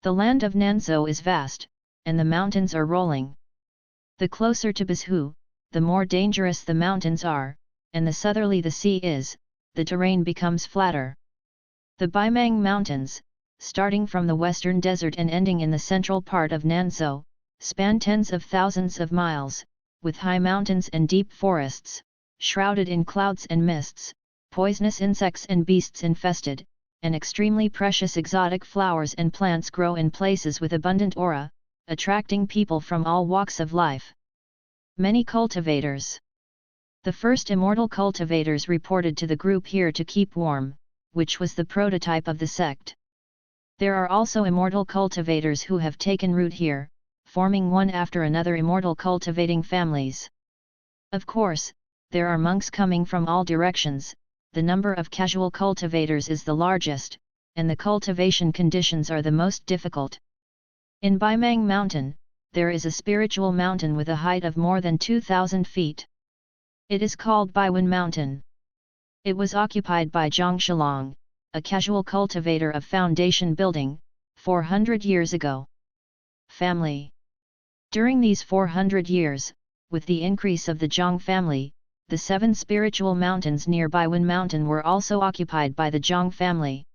The land of Nanzhou is vast, and the mountains are rolling. The closer to Bazhu, the more dangerous the mountains are, and the southerly the sea is, the terrain becomes flatter. The Baimang Mountains, starting from the western desert and ending in the central part of Nanzhou, span tens of thousands of miles, with high mountains and deep forests, shrouded in clouds and mists, poisonous insects and beasts infested, and extremely precious exotic flowers and plants grow in places with abundant aura, attracting people from all walks of life. Many cultivators. The first immortal cultivators reported to the group here to keep warm, which was the prototype of the sect. There are also immortal cultivators who have taken root here, forming one after another immortal cultivating families. Of course, there are monks coming from all directions. The number of casual cultivators is the largest, and the cultivation conditions are the most difficult. In Baimang Mountain, there is a spiritual mountain with a height of more than 2,000 feet. It is called Baiwen Mountain. It was occupied by Zhang Shilong, a casual cultivator of foundation building, 400 years ago. Family. During these 400 years, with the increase of the Zhang family, the 7 spiritual mountains near Baiwen Mountain were also occupied by the Zhang family.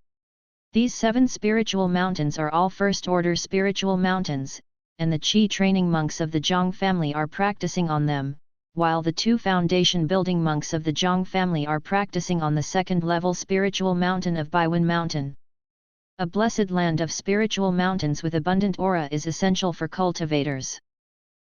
These 7 spiritual mountains are all first-order spiritual mountains, and the Qi training monks of the Zhang family are practicing on them, while the 2 foundation building monks of the Zhang family are practicing on the second-level spiritual mountain of Baiwen Mountain. A blessed land of spiritual mountains with abundant aura is essential for cultivators.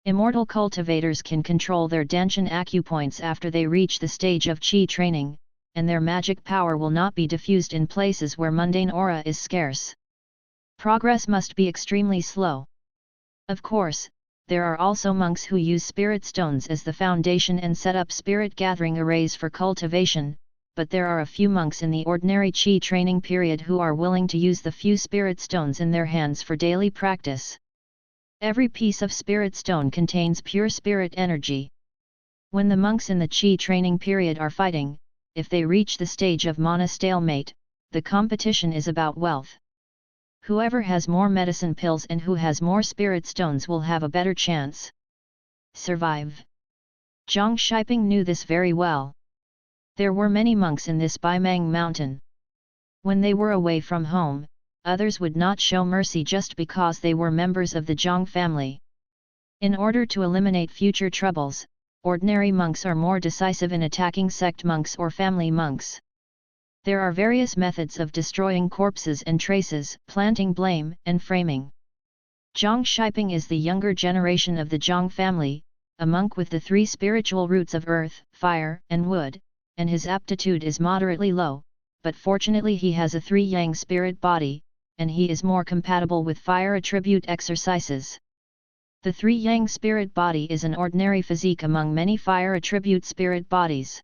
Immortal cultivators can control their Danshan acupoints after they reach the stage of Qi training, and their magic power will not be diffused in places where mundane aura is scarce. Progress must be extremely slow. Of course, there are also monks who use spirit stones as the foundation and set up spirit gathering arrays for cultivation, but there are a few monks in the ordinary Qi training period who are willing to use the few spirit stones in their hands for daily practice. Every piece of spirit stone contains pure spirit energy. When the monks in the Qi training period are fighting, if they reach the stage of mana stalemate, the competition is about wealth. Whoever has more medicine pills and who has more spirit stones will have a better chance. Survive. Zhang Shiping knew this very well. There were many monks in this Baimang Mountain. When they were away from home, others would not show mercy just because they were members of the Zhang family. In order to eliminate future troubles, ordinary monks are more decisive in attacking sect monks or family monks. There are various methods of destroying corpses and traces, planting blame, and framing. Zhang Shiping is the younger generation of the Zhang family, a monk with the 3 spiritual roots of earth, fire, and wood, and his aptitude is moderately low, but fortunately he has a 3 yang spirit body, and he is more compatible with fire attribute exercises. The 3 yang spirit body is an ordinary physique among many fire attribute spirit bodies.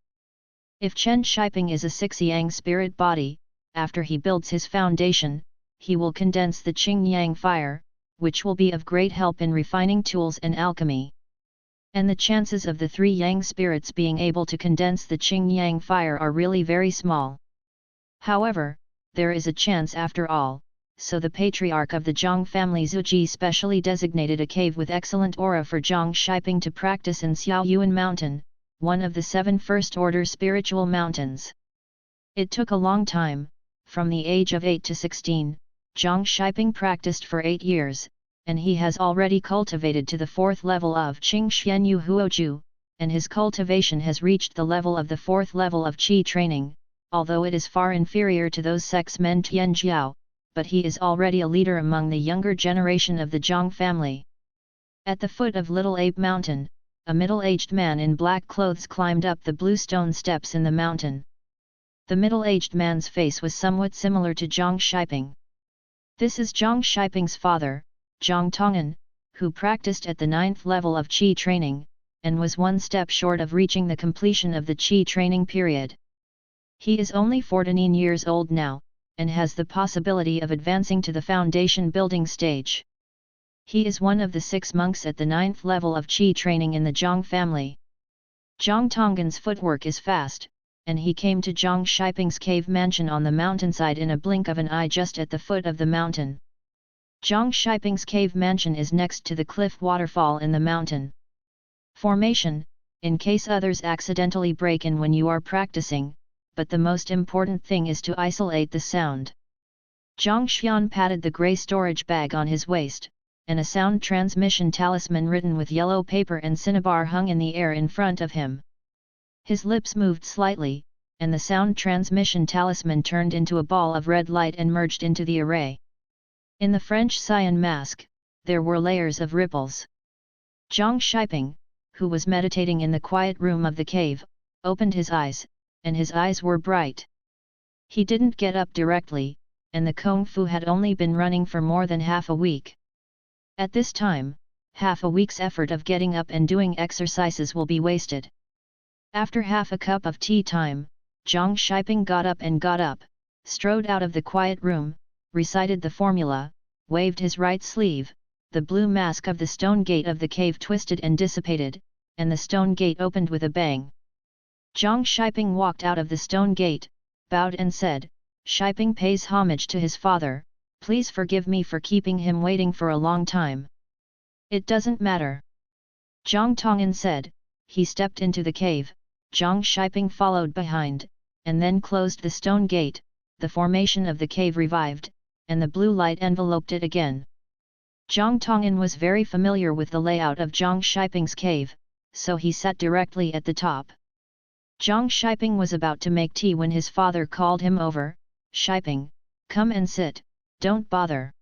If Chen Shiping is a 6 yang spirit body, after he builds his foundation, he will condense the Qing yang fire, which will be of great help in refining tools and alchemy. And the chances of the 3 yang spirits being able to condense the Qing yang fire are really very small. However, there is a chance after all, so the patriarch of the Zhang family Zuji specially designated a cave with excellent aura for Zhang Shiping to practice in Xiaoyuan Mountain, one of the 7 first-order spiritual mountains. It took a long time, from the age of 8 to 16, Zhang Shiping practiced for 8 years, and he has already cultivated to the 4th level of Qing Xuanyu Huoju, and his cultivation has reached the level of the 4th level of Qi training, although it is far inferior to those sects Men Tianjiao, but he is already a leader among the younger generation of the Zhang family. At the foot of Little Ape Mountain, a middle-aged man in black clothes climbed up the blue stone steps in the mountain. The middle-aged man's face was somewhat similar to Zhang Shiping. This is Zhang Shiping's father, Zhang Tong'an, who practiced at the 9th level of Qi training, and was 1 step short of reaching the completion of the Qi training period. He is only 14 years old now, and has the possibility of advancing to the foundation building stage. He is one of the 6 monks at the 9th level of Qi training in the Zhang family. Zhang Tong'an's footwork is fast, and he came to Zhang Shiping's cave mansion on the mountainside in a blink of an eye just at the foot of the mountain. Zhang Shiping's cave mansion is next to the cliff waterfall in the mountain formation, in case others accidentally break in when you are practicing, but the most important thing is to isolate the sound. Zhang Xian patted the grey storage bag on his waist, and a sound transmission talisman written with yellow paper and cinnabar hung in the air in front of him. His lips moved slightly, and the sound transmission talisman turned into a ball of red light and merged into the array. In the French cyan mask, there were layers of ripples. Zhang Shiping, who was meditating in the quiet room of the cave, opened his eyes, and his eyes were bright. He didn't get up directly, and the Kung Fu had only been running for more than half a week. At this time, half a week's effort of getting up and doing exercises will be wasted. After half a cup of tea time, Zhang Shiping got up, strode out of the quiet room, recited the formula, waved his right sleeve, the blue mask of the stone gate of the cave twisted and dissipated, and the stone gate opened with a bang. Zhang Shiping walked out of the stone gate, bowed and said, "Shiping pays homage to his father, please forgive me for keeping him waiting for a long time." "It doesn't matter." Zhang Tong'an said. He stepped into the cave, Zhang Shiping followed behind, and then closed the stone gate. The formation of the cave revived, and the blue light enveloped it again. Zhang Tong'an was very familiar with the layout of Zhang Shiping's cave, so he sat directly at the top. Zhang Shiping was about to make tea when his father called him over. "Shiping, come and sit, don't bother."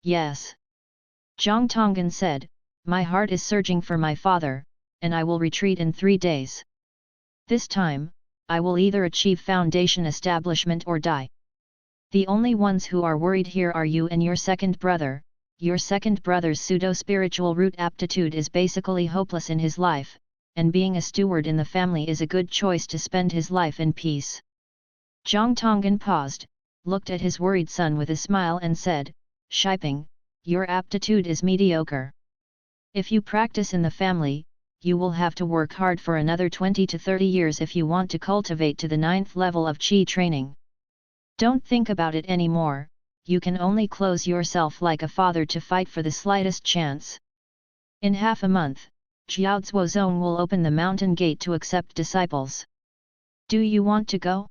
"Yes." Zhang Tong'an said, "My heart is surging for my father, and I will retreat in 3 days. This time, I will either achieve foundation establishment or die. The only ones who are worried here are you and your second brother. Your second brother's pseudo-spiritual root aptitude is basically hopeless in his life, and being a steward in the family is a good choice to spend his life in peace." Zhang Tong'an paused, looked at his worried son with a smile and said, "Shiping, your aptitude is mediocre. If you practice in the family, you will have to work hard for another 20 to 30 years if you want to cultivate to the 9th level of Qi training. Don't think about it anymore, you can only close yourself like a father to fight for the slightest chance. In half a month, Jiaozuo Zone will open the mountain gate to accept disciples. Do you want to go?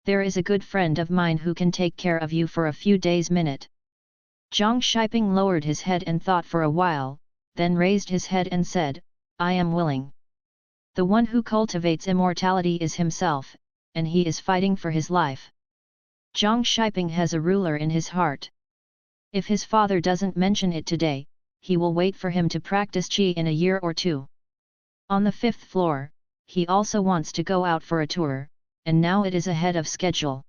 There is a good friend of mine who can take care of you for a few days." Zhang Shiping lowered his head and thought for a while, then raised his head and said, "I am willing. The one who cultivates immortality is himself, and he is fighting for his life." Zhang Shiping has a ruler in his heart. If his father doesn't mention it today, he will wait for him to practice Qi in a year or 2. On the 5th floor, he also wants to go out for a tour, and now it is ahead of schedule.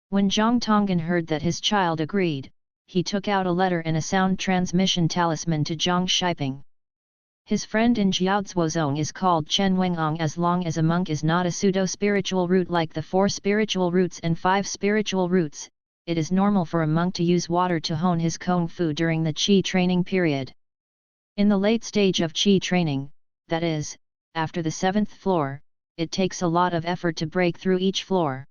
When Zhang Tong'an heard that his child agreed, he took out a letter and a sound transmission talisman to Zhang Shiping. His friend in Jiaozuozong is called Chen Wengong. As long as a monk is not a pseudo-spiritual root like the 4 spiritual roots and 5 spiritual roots, it is normal for a monk to use water to hone his Kung Fu during the Qi training period. In the late stage of Qi training, that is, after the 7th floor, it takes a lot of effort to break through each floor.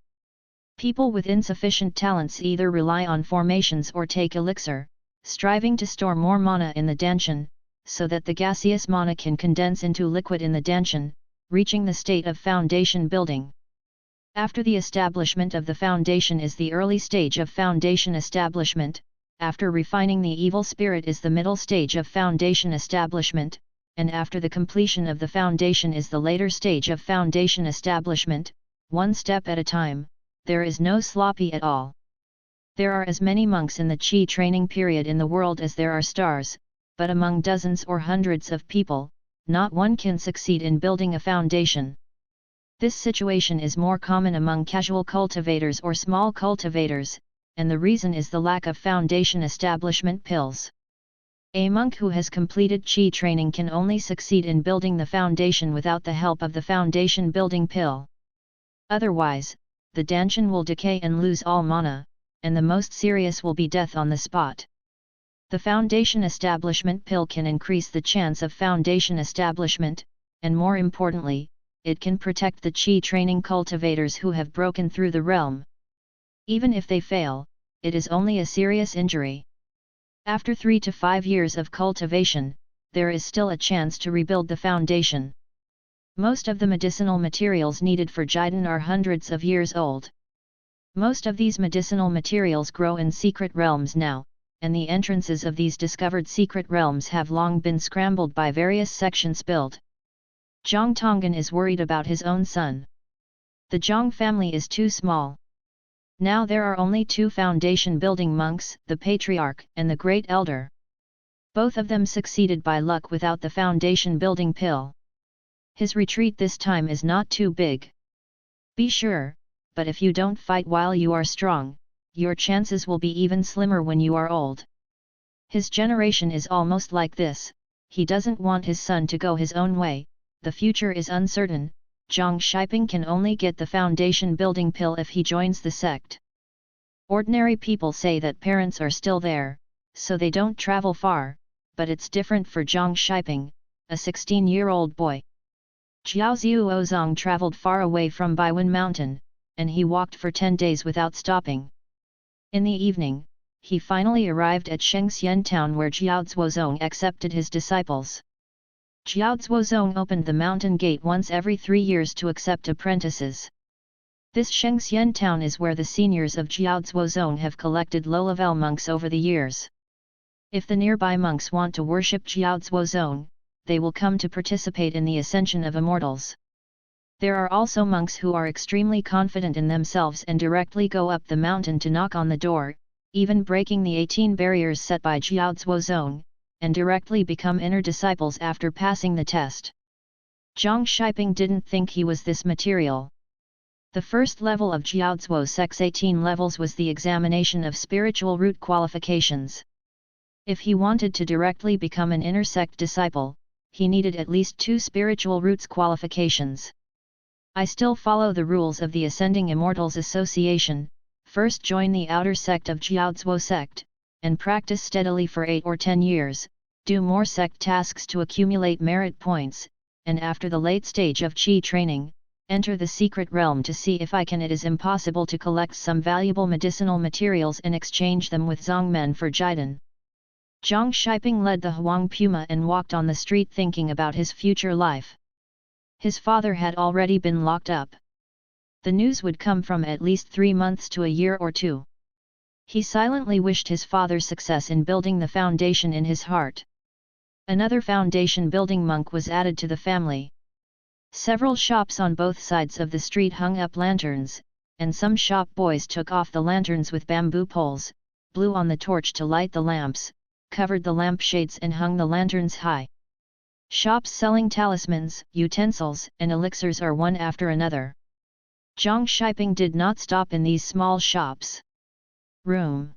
People with insufficient talents either rely on formations or take elixir, striving to store more mana in the danshan, so that the gaseous mana can condense into liquid in the danshan, reaching the state of foundation building. After the establishment of the foundation is the early stage of foundation establishment, after refining the evil spirit is the middle stage of foundation establishment, and after the completion of the foundation is the later stage of foundation establishment, one step at a time. There is no sloppy at all. There are as many monks in the Qi training period in the world as there are stars, but among dozens or hundreds of people, not one can succeed in building a foundation. This situation is more common among casual cultivators or small cultivators, and the reason is the lack of foundation establishment pills. A monk who has completed Qi training can only succeed in building the foundation without the help of the foundation building pill. Otherwise, the danshan will decay and lose all mana, and the most serious will be death on the spot. The foundation establishment pill can increase the chance of foundation establishment, and more importantly, it can protect the Qi training cultivators who have broken through the realm. Even if they fail, it is only a serious injury. After 3 to 5 years of cultivation, there is still a chance to rebuild the foundation. Most of the medicinal materials needed for Jiden are hundreds of years old. Most of these medicinal materials grow in secret realms now, and the entrances of these discovered secret realms have long been scrambled by various sections built. Zhang Tonggan is worried about his own son. The Zhang family is too small. Now there are only 2 foundation building monks, the Patriarch and the Great Elder. Both of them succeeded by luck without the foundation building pill. His retreat this time is not too big. Be sure, but if you don't fight while you are strong, your chances will be even slimmer when you are old. His generation is almost like this, he doesn't want his son to go his own way, the future is uncertain. Zhang Shiping can only get the foundation building pill if he joins the sect. Ordinary people say that parents are still there, so they don't travel far, but it's different for Zhang Shiping, a 16-year-old boy. Jiao Zuozong traveled far away from Baiwen Mountain, and he walked for 10 days without stopping. In the evening, he finally arrived at Shengxian town where Jiao Zuozong accepted his disciples. Jiao Zuozong opened the mountain gate once every 3 years to accept apprentices. This Shengxian town is where the seniors of Jiao Zuozong have collected low-level monks over the years. If the nearby monks want to worship Jiao Zuozong, they will come to participate in the ascension of immortals. There are also monks who are extremely confident in themselves and directly go up the mountain to knock on the door, even breaking the 18 barriers set by Jiao Zuozong, and directly become inner disciples after passing the test. Zhang Shiping didn't think he was this material. The first level of Jiao Zuo Sect's 18 levels was the examination of spiritual root qualifications. If he wanted to directly become an inner sect disciple, he needed at least 2 spiritual roots qualifications. I still follow the rules of the Ascending Immortals Association. First join the outer sect of Jiao Zuo sect, and practice steadily for 8 or 10 years, do more sect tasks to accumulate merit points, and after the late stage of Qi training, enter the secret realm to see if it is impossible to collect some valuable medicinal materials and exchange them with Zongmen for Jiden. Zhang Shiping led the Huang Puma and walked on the street thinking about his future life. His father had already been locked up. The news would come from at least 3 months to a year or 2. He silently wished his father success in building the foundation in his heart. Another foundation building monk was added to the family. Several shops on both sides of the street hung up lanterns, and some shop boys took off the lanterns with bamboo poles, blew on the torch to light the lamps, covered the lampshades and hung the lanterns high. Shops selling talismans, utensils, and elixirs are one after another. Zhang Shiping did not stop in these small shops. Room.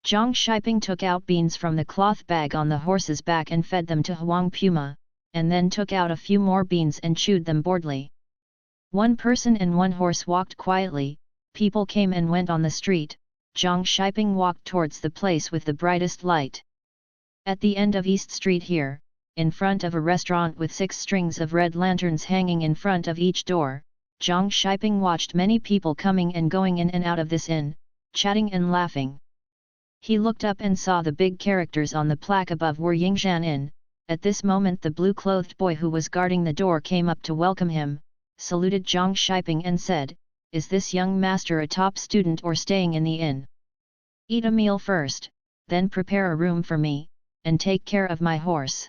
Zhang Shiping took out beans from the cloth bag on the horse's back and fed them to Huang Puma, and then took out a few more beans and chewed them boredly. 1 person and 1 horse walked quietly, people came and went on the street. Zhang Shiping walked towards the place with the brightest light. At the end of East Street here, in front of a restaurant with 6 strings of red lanterns hanging in front of each door, Zhang Shiping watched many people coming and going in and out of this inn, chatting and laughing. He looked up and saw the big characters on the plaque above were Yingzhan Inn. At this moment the blue-clothed boy who was guarding the door came up to welcome him, saluted Zhang Shiping and said, "Is this young master a top student or staying in the inn? Eat a meal first, then prepare a room for me, and take care of my horse."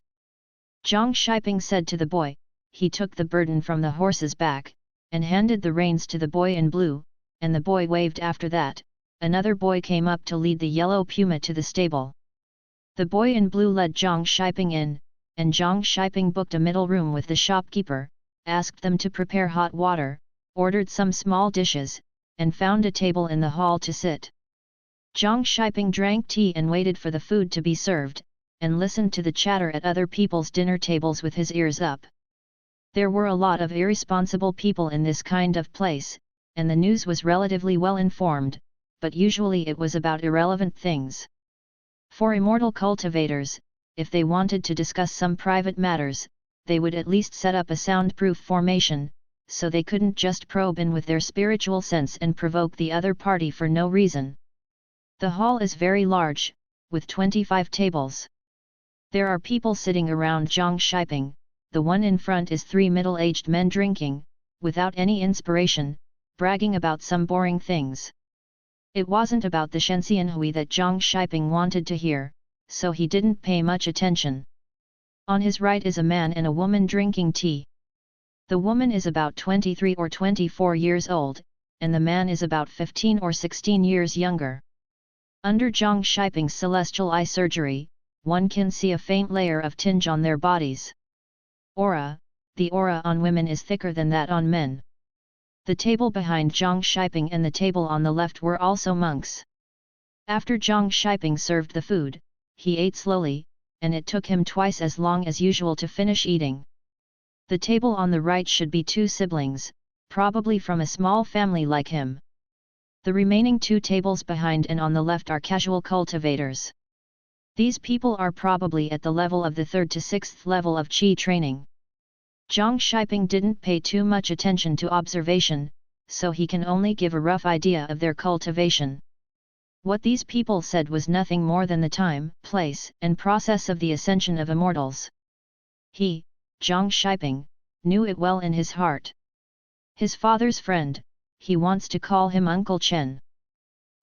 Zhang Shiping said to the boy. He took the burden from the horse's back, and handed the reins to the boy in blue, and the boy waved after that. Another boy came up to lead the yellow puma to the stable. The boy in blue led Zhang Shiping in, and Zhang Shiping booked a middle room with the shopkeeper, asked them to prepare hot water, ordered some small dishes, and found a table in the hall to sit. Zhang Shiping drank tea and waited for the food to be served, and listened to the chatter at other people's dinner tables with his ears up. There were a lot of irresponsible people in this kind of place, and the news was relatively well informed, but usually it was about irrelevant things. For immortal cultivators, if they wanted to discuss some private matters, they would at least set up a soundproof formation, so they couldn't just probe in with their spiritual sense and provoke the other party for no reason. The hall is very large, with 25 tables. There are people sitting around Zhang Shiping. The one in front is 3 middle-aged men drinking, without any inspiration, bragging about some boring things. It wasn't about the Shenxianhui that Zhang Shiping wanted to hear, so he didn't pay much attention. On his right is a man and a woman drinking tea. The woman is about 23 or 24 years old, and the man is about 15 or 16 years younger. Under Zhang Shiping's celestial eye surgery, one can see a faint layer of tinge on their bodies. Aura: the aura on women is thicker than that on men. The table behind Zhang Shiping and the table on the left were also monks. After Zhang Shiping served the food, he ate slowly, and it took him twice as long as usual to finish eating. The table on the right should be 2 siblings, probably from a small family like him. The remaining 2 tables behind and on the left are casual cultivators. These people are probably at the level of the 3rd to 6th level of Qi training. Zhang Shiping didn't pay too much attention to observation, so he can only give a rough idea of their cultivation. What these people said was nothing more than the time, place, and process of the ascension of immortals. He, Zhang Shiping, knew it well in his heart. His father's friend, he wants to call him Uncle Chen.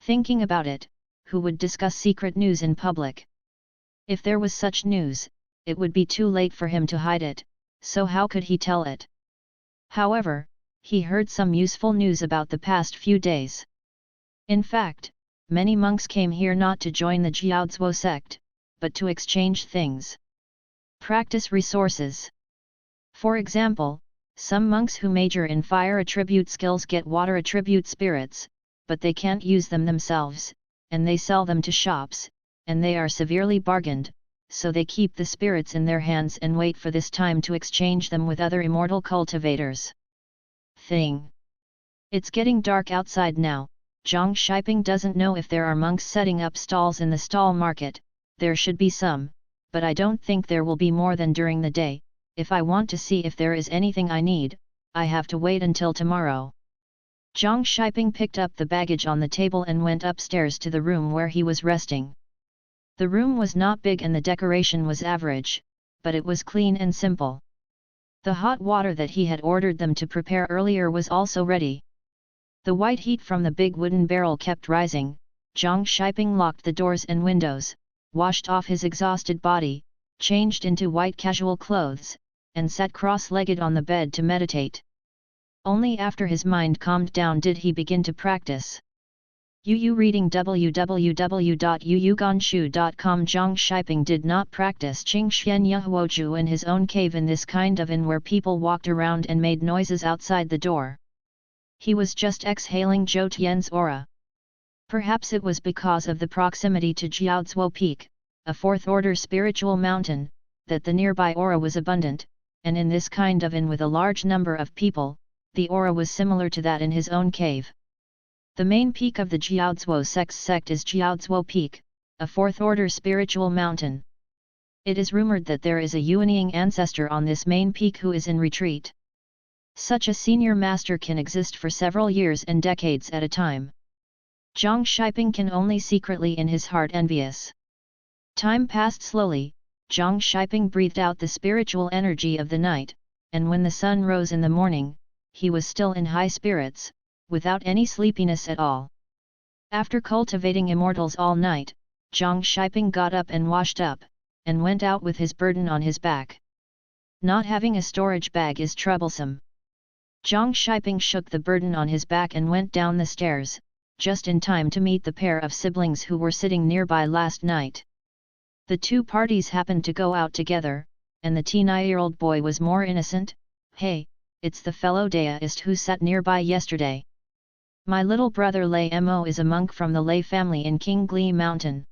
Thinking about it, who would discuss secret news in public? If there was such news, it would be too late for him to hide it, so how could he tell it? However, he heard some useful news about the past few days. In fact, many monks came here not to join the Jiaozuo sect, but to exchange things. Practice resources. For example, some monks who major in fire attribute skills get water attribute spirits, but they can't use them themselves, and they sell them to shops, and they are severely bargained, so they keep the spirits in their hands and wait for this time to exchange them with other immortal cultivators. It's getting dark outside now. Zhang Shiping doesn't know if there are monks setting up stalls in the stall market. There should be some, but I don't think there will be more than during the day. If I want to see if there is anything I need, I have to wait until tomorrow. Zhang Shiping picked up the baggage on the table and went upstairs to the room where he was resting. The room was not big and the decoration was average, but it was clean and simple. The hot water that he had ordered them to prepare earlier was also ready. The white heat from the big wooden barrel kept rising. Zhang Shiping locked the doors and windows, washed off his exhausted body, changed into white casual clothes, and sat cross-legged on the bed to meditate. Only after his mind calmed down did he begin to practice. Reading www.yuyuganshu.com. Zhang Shiping did not practice Qingxian Yehuoju in his own cave in this kind of inn where people walked around and made noises outside the door. He was just exhaling Zhou Tian's aura. Perhaps it was because of the proximity to Jiaozuo Peak, a 4th-order spiritual mountain, that the nearby aura was abundant, and in this kind of inn with a large number of people, the aura was similar to that in his own cave. The main peak of the Jiaozuo sect is Jiaozuo Peak, a 4th-order spiritual mountain. It is rumored that there is a Yuanying ancestor on this main peak who is in retreat. Such a senior master can exist for several years and decades at a time. Zhang Shiping can only secretly in his heart envious. Time passed slowly. Zhang Shiping breathed out the spiritual energy of the night, and when the sun rose in the morning, he was still in high spirits, without any sleepiness at all. After cultivating immortals all night, Zhang Shiping got up and washed up, and went out with his burden on his back. Not having a storage bag is troublesome. Zhang Shiping shook the burden on his back and went down the stairs, just in time to meet the pair of siblings who were sitting nearby last night. The 2 parties happened to go out together, and the 9-year-old boy was more innocent. "Hey, it's the fellow Daoist who sat nearby yesterday. My little brother Lei Mo is a monk from the Lei family in Qingli Mountain.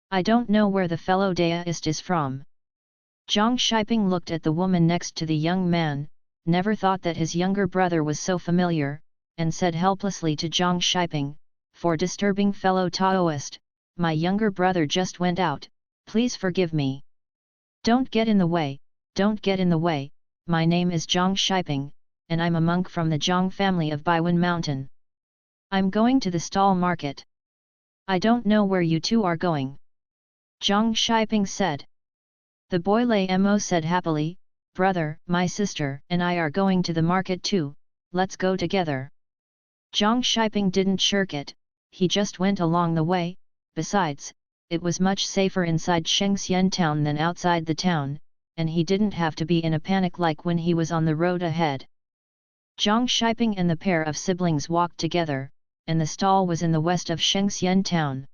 I don't know where the fellow Daoist is from." Zhang Shiping looked at the woman next to the young man, never thought that his younger brother was so familiar, and said helplessly to Zhang Shiping, "For disturbing fellow Taoist, my younger brother just went out, please forgive me. Don't get in the way, don't get in the way, my name is Zhang Shiping, and I'm a monk from the Zhang family of Baiwen Mountain. I'm going to the stall market. I don't know where you 2 are going." Zhang Shiping said. The boy Lei Mo said happily, "Brother, my sister and I are going to the market too, let's go together." Zhang Shiping didn't shirk it, he just went along the way. Besides, it was much safer inside Shengxian town than outside the town, and he didn't have to be in a panic like when he was on the road ahead. Zhang Shiping and the pair of siblings walked together, and the stall was in the west of Shengxian town.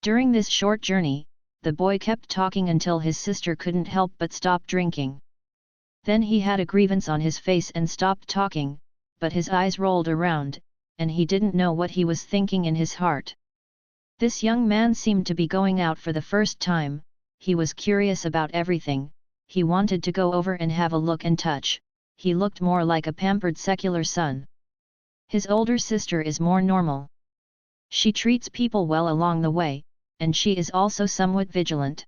During this short journey, the boy kept talking until his sister couldn't help but stop drinking. Then he had a grievance on his face and stopped talking, but his eyes rolled around, and he didn't know what he was thinking in his heart. This young man seemed to be going out for the first time, he was curious about everything, he wanted to go over and have a look and touch, he looked more like a pampered secular son. His older sister is more normal. She treats people well along the way, and she is also somewhat vigilant.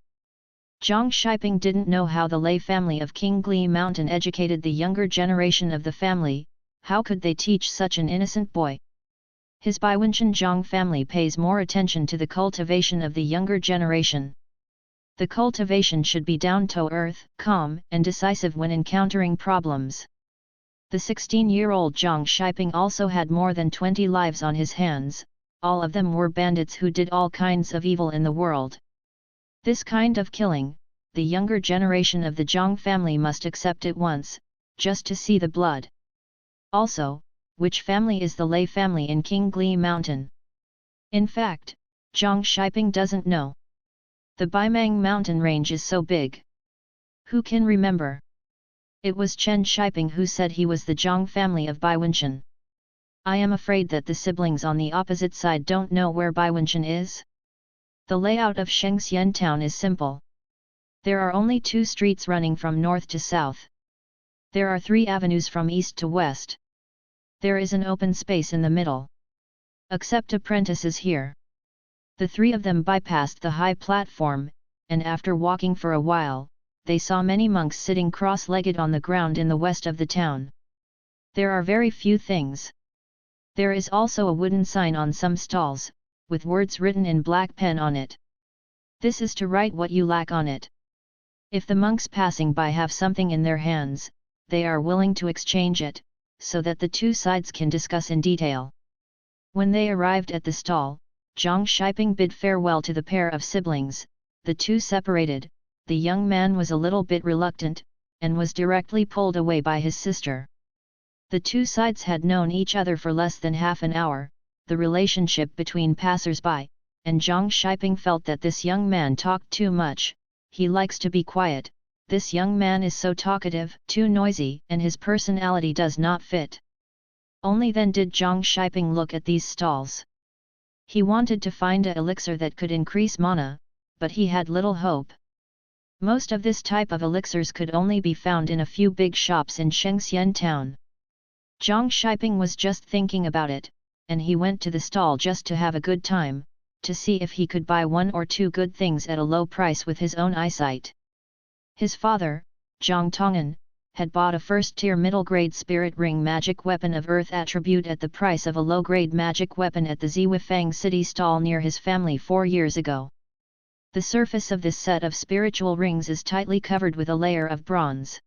Zhang Shiping didn't know how the Lei family of King Gli Mountain educated the younger generation of the family, how could they teach such an innocent boy? His Baiwenchen Zhang family pays more attention to the cultivation of the younger generation. The cultivation should be down-to-earth, calm and decisive when encountering problems. The 16-year-old Zhang Shiping also had more than 20 lives on his hands, all of them were bandits who did all kinds of evil in the world. This kind of killing, the younger generation of the Zhang family must accept it once, just to see the blood. Also, which family is the Lei family in King Gli Mountain? In fact, Zhang Shiping doesn't know. The Baimang mountain range is so big. Who can remember? It was Chen Shiping who said he was the Zhang family of Baiwenchen. I am afraid that the siblings on the opposite side don't know where Baiwenchen is. The layout of Shengxian town is simple. There are only 2 streets running from north to south. There are 3 avenues from east to west. There is an open space in the middle. Accept apprentices here. The 3 of them bypassed the high platform, and after walking for a while, they saw many monks sitting cross-legged on the ground in the west of the town. There are very few things. There is also a wooden sign on some stalls, with words written in black pen on it. This is to write what you lack on it. If the monks passing by have something in their hands, they are willing to exchange it, so that the 2 sides can discuss in detail. When they arrived at the stall, Zhang Shiping bid farewell to the pair of siblings, the 2 separated, the young man was a little bit reluctant, and was directly pulled away by his sister. The 2 sides had known each other for less than half an hour, the relationship between passers-by, and Zhang Shiping felt that this young man talked too much, he likes to be quiet, this young man is so talkative, too noisy, and his personality does not fit. Only then did Zhang Shiping look at these stalls. He wanted to find a elixir that could increase mana, but he had little hope. Most of this type of elixirs could only be found in a few big shops in Shengxian town. Zhang Shiping was just thinking about it, and he went to the stall just to have a good time, to see if he could buy 1 or 2 good things at a low price with his own eyesight. His father, Zhang Tong'an, had bought a first-tier middle-grade spirit ring magic weapon of earth attribute at the price of a low-grade magic weapon at the Ziwifang city stall near his family 4 years ago. The surface of this set of spiritual rings is tightly covered with a layer of bronze.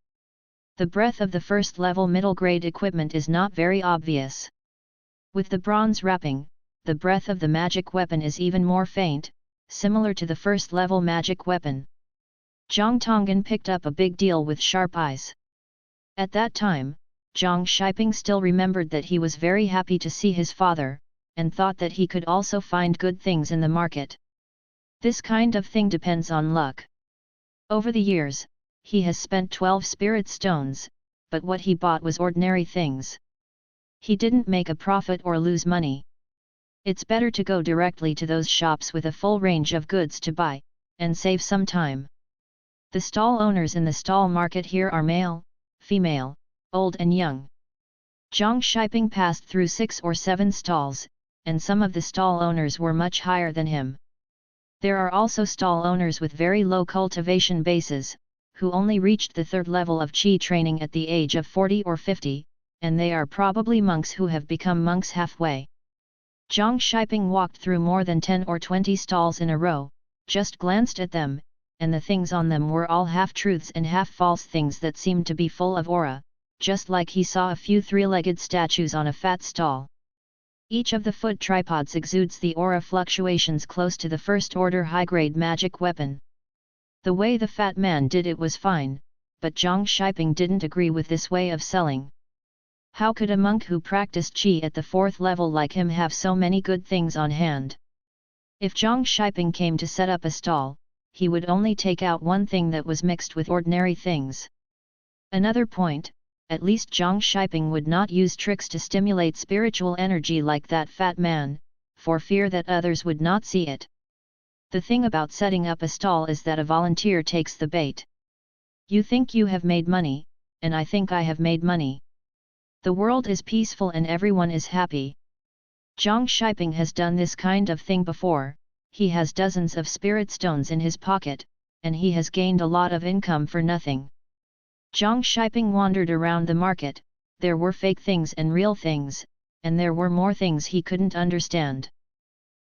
The breadth of the first-level middle-grade equipment is not very obvious. With the bronze wrapping, the breadth of the magic weapon is even more faint, similar to the first-level magic weapon. Zhang Tong'an picked up a big deal with sharp eyes. At that time, Zhang Shiping still remembered that he was very happy to see his father, and thought that he could also find good things in the market. This kind of thing depends on luck. Over the years, he has spent 12 spirit stones, but what he bought was ordinary things. He didn't make a profit or lose money. It's better to go directly to those shops with a full range of goods to buy, and save some time. The stall owners in the stall market here are male, female, old and young. Zhang Shiping passed through 6 or 7 stalls, and some of the stall owners were much higher than him. There are also stall owners with very low cultivation bases, who only reached the 3rd level of Qi training at the age of 40 or 50, and they are probably monks who have become monks halfway. Zhang Shiping walked through more than 10 or 20 stalls in a row, just glanced at them, and the things on them were all half-truths and half-false things that seemed to be full of aura, just like he saw a few three-legged statues on a fat stall. Each of the foot tripods exudes the aura fluctuations close to the first-order high-grade magic weapon. The way the fat man did it was fine, but Zhang Shiping didn't agree with this way of selling. How could a monk who practiced qi at the 4th level like him have so many good things on hand? If Zhang Shiping came to set up a stall, he would only take out one thing that was mixed with ordinary things. Another point, at least Zhang Shiping would not use tricks to stimulate spiritual energy like that fat man, for fear that others would not see it. The thing about setting up a stall is that a volunteer takes the bait. You think you have made money, and I think I have made money. The world is peaceful and everyone is happy. Zhang Shiping has done this kind of thing before. He has dozens of spirit stones in his pocket, and he has gained a lot of income for nothing. Zhang Shiping wandered around the market. There were fake things and real things, and there were more things he couldn't understand.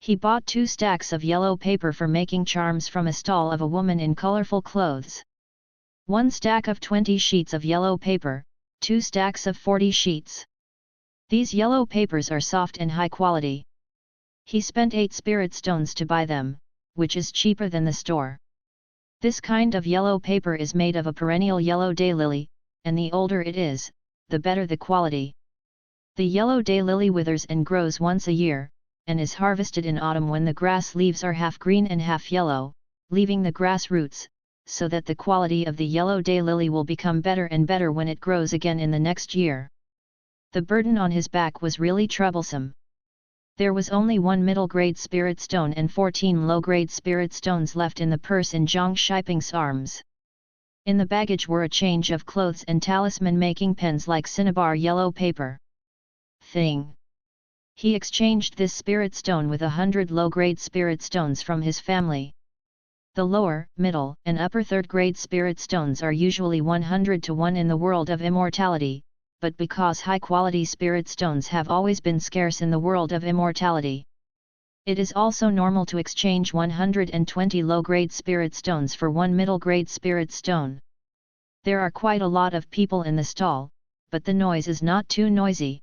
He bought 2 stacks of yellow paper for making charms from a stall of a woman in colorful clothes. 1 stack of 20 sheets of yellow paper, 2 stacks of 40 sheets. These yellow papers are soft and high quality. He spent 8 spirit stones to buy them, which is cheaper than the store. This kind of yellow paper is made of a perennial yellow daylily, and the older it is, the better the quality. The yellow daylily withers and grows once a year, and is harvested in autumn when the grass leaves are half green and half yellow, leaving the grass roots, so that the quality of the yellow daylily will become better and better when it grows again in the next year. The burden on his back was really troublesome. There was only 1 middle-grade spirit stone and 14 low-grade spirit stones left in the purse in Zhang Shiping's arms. In the baggage were a change of clothes and talisman-making pens like cinnabar yellow paper. Thing. He exchanged this spirit stone with 100 low-grade spirit stones from his family. The lower, middle, and upper 3rd-grade spirit stones are usually 100 to 1 in the world of immortality, but because high-quality spirit stones have always been scarce in the world of immortality, it is also normal to exchange 120 low-grade spirit stones for 1 middle-grade spirit stone. There are quite a lot of people in the stall, but the noise is not too noisy.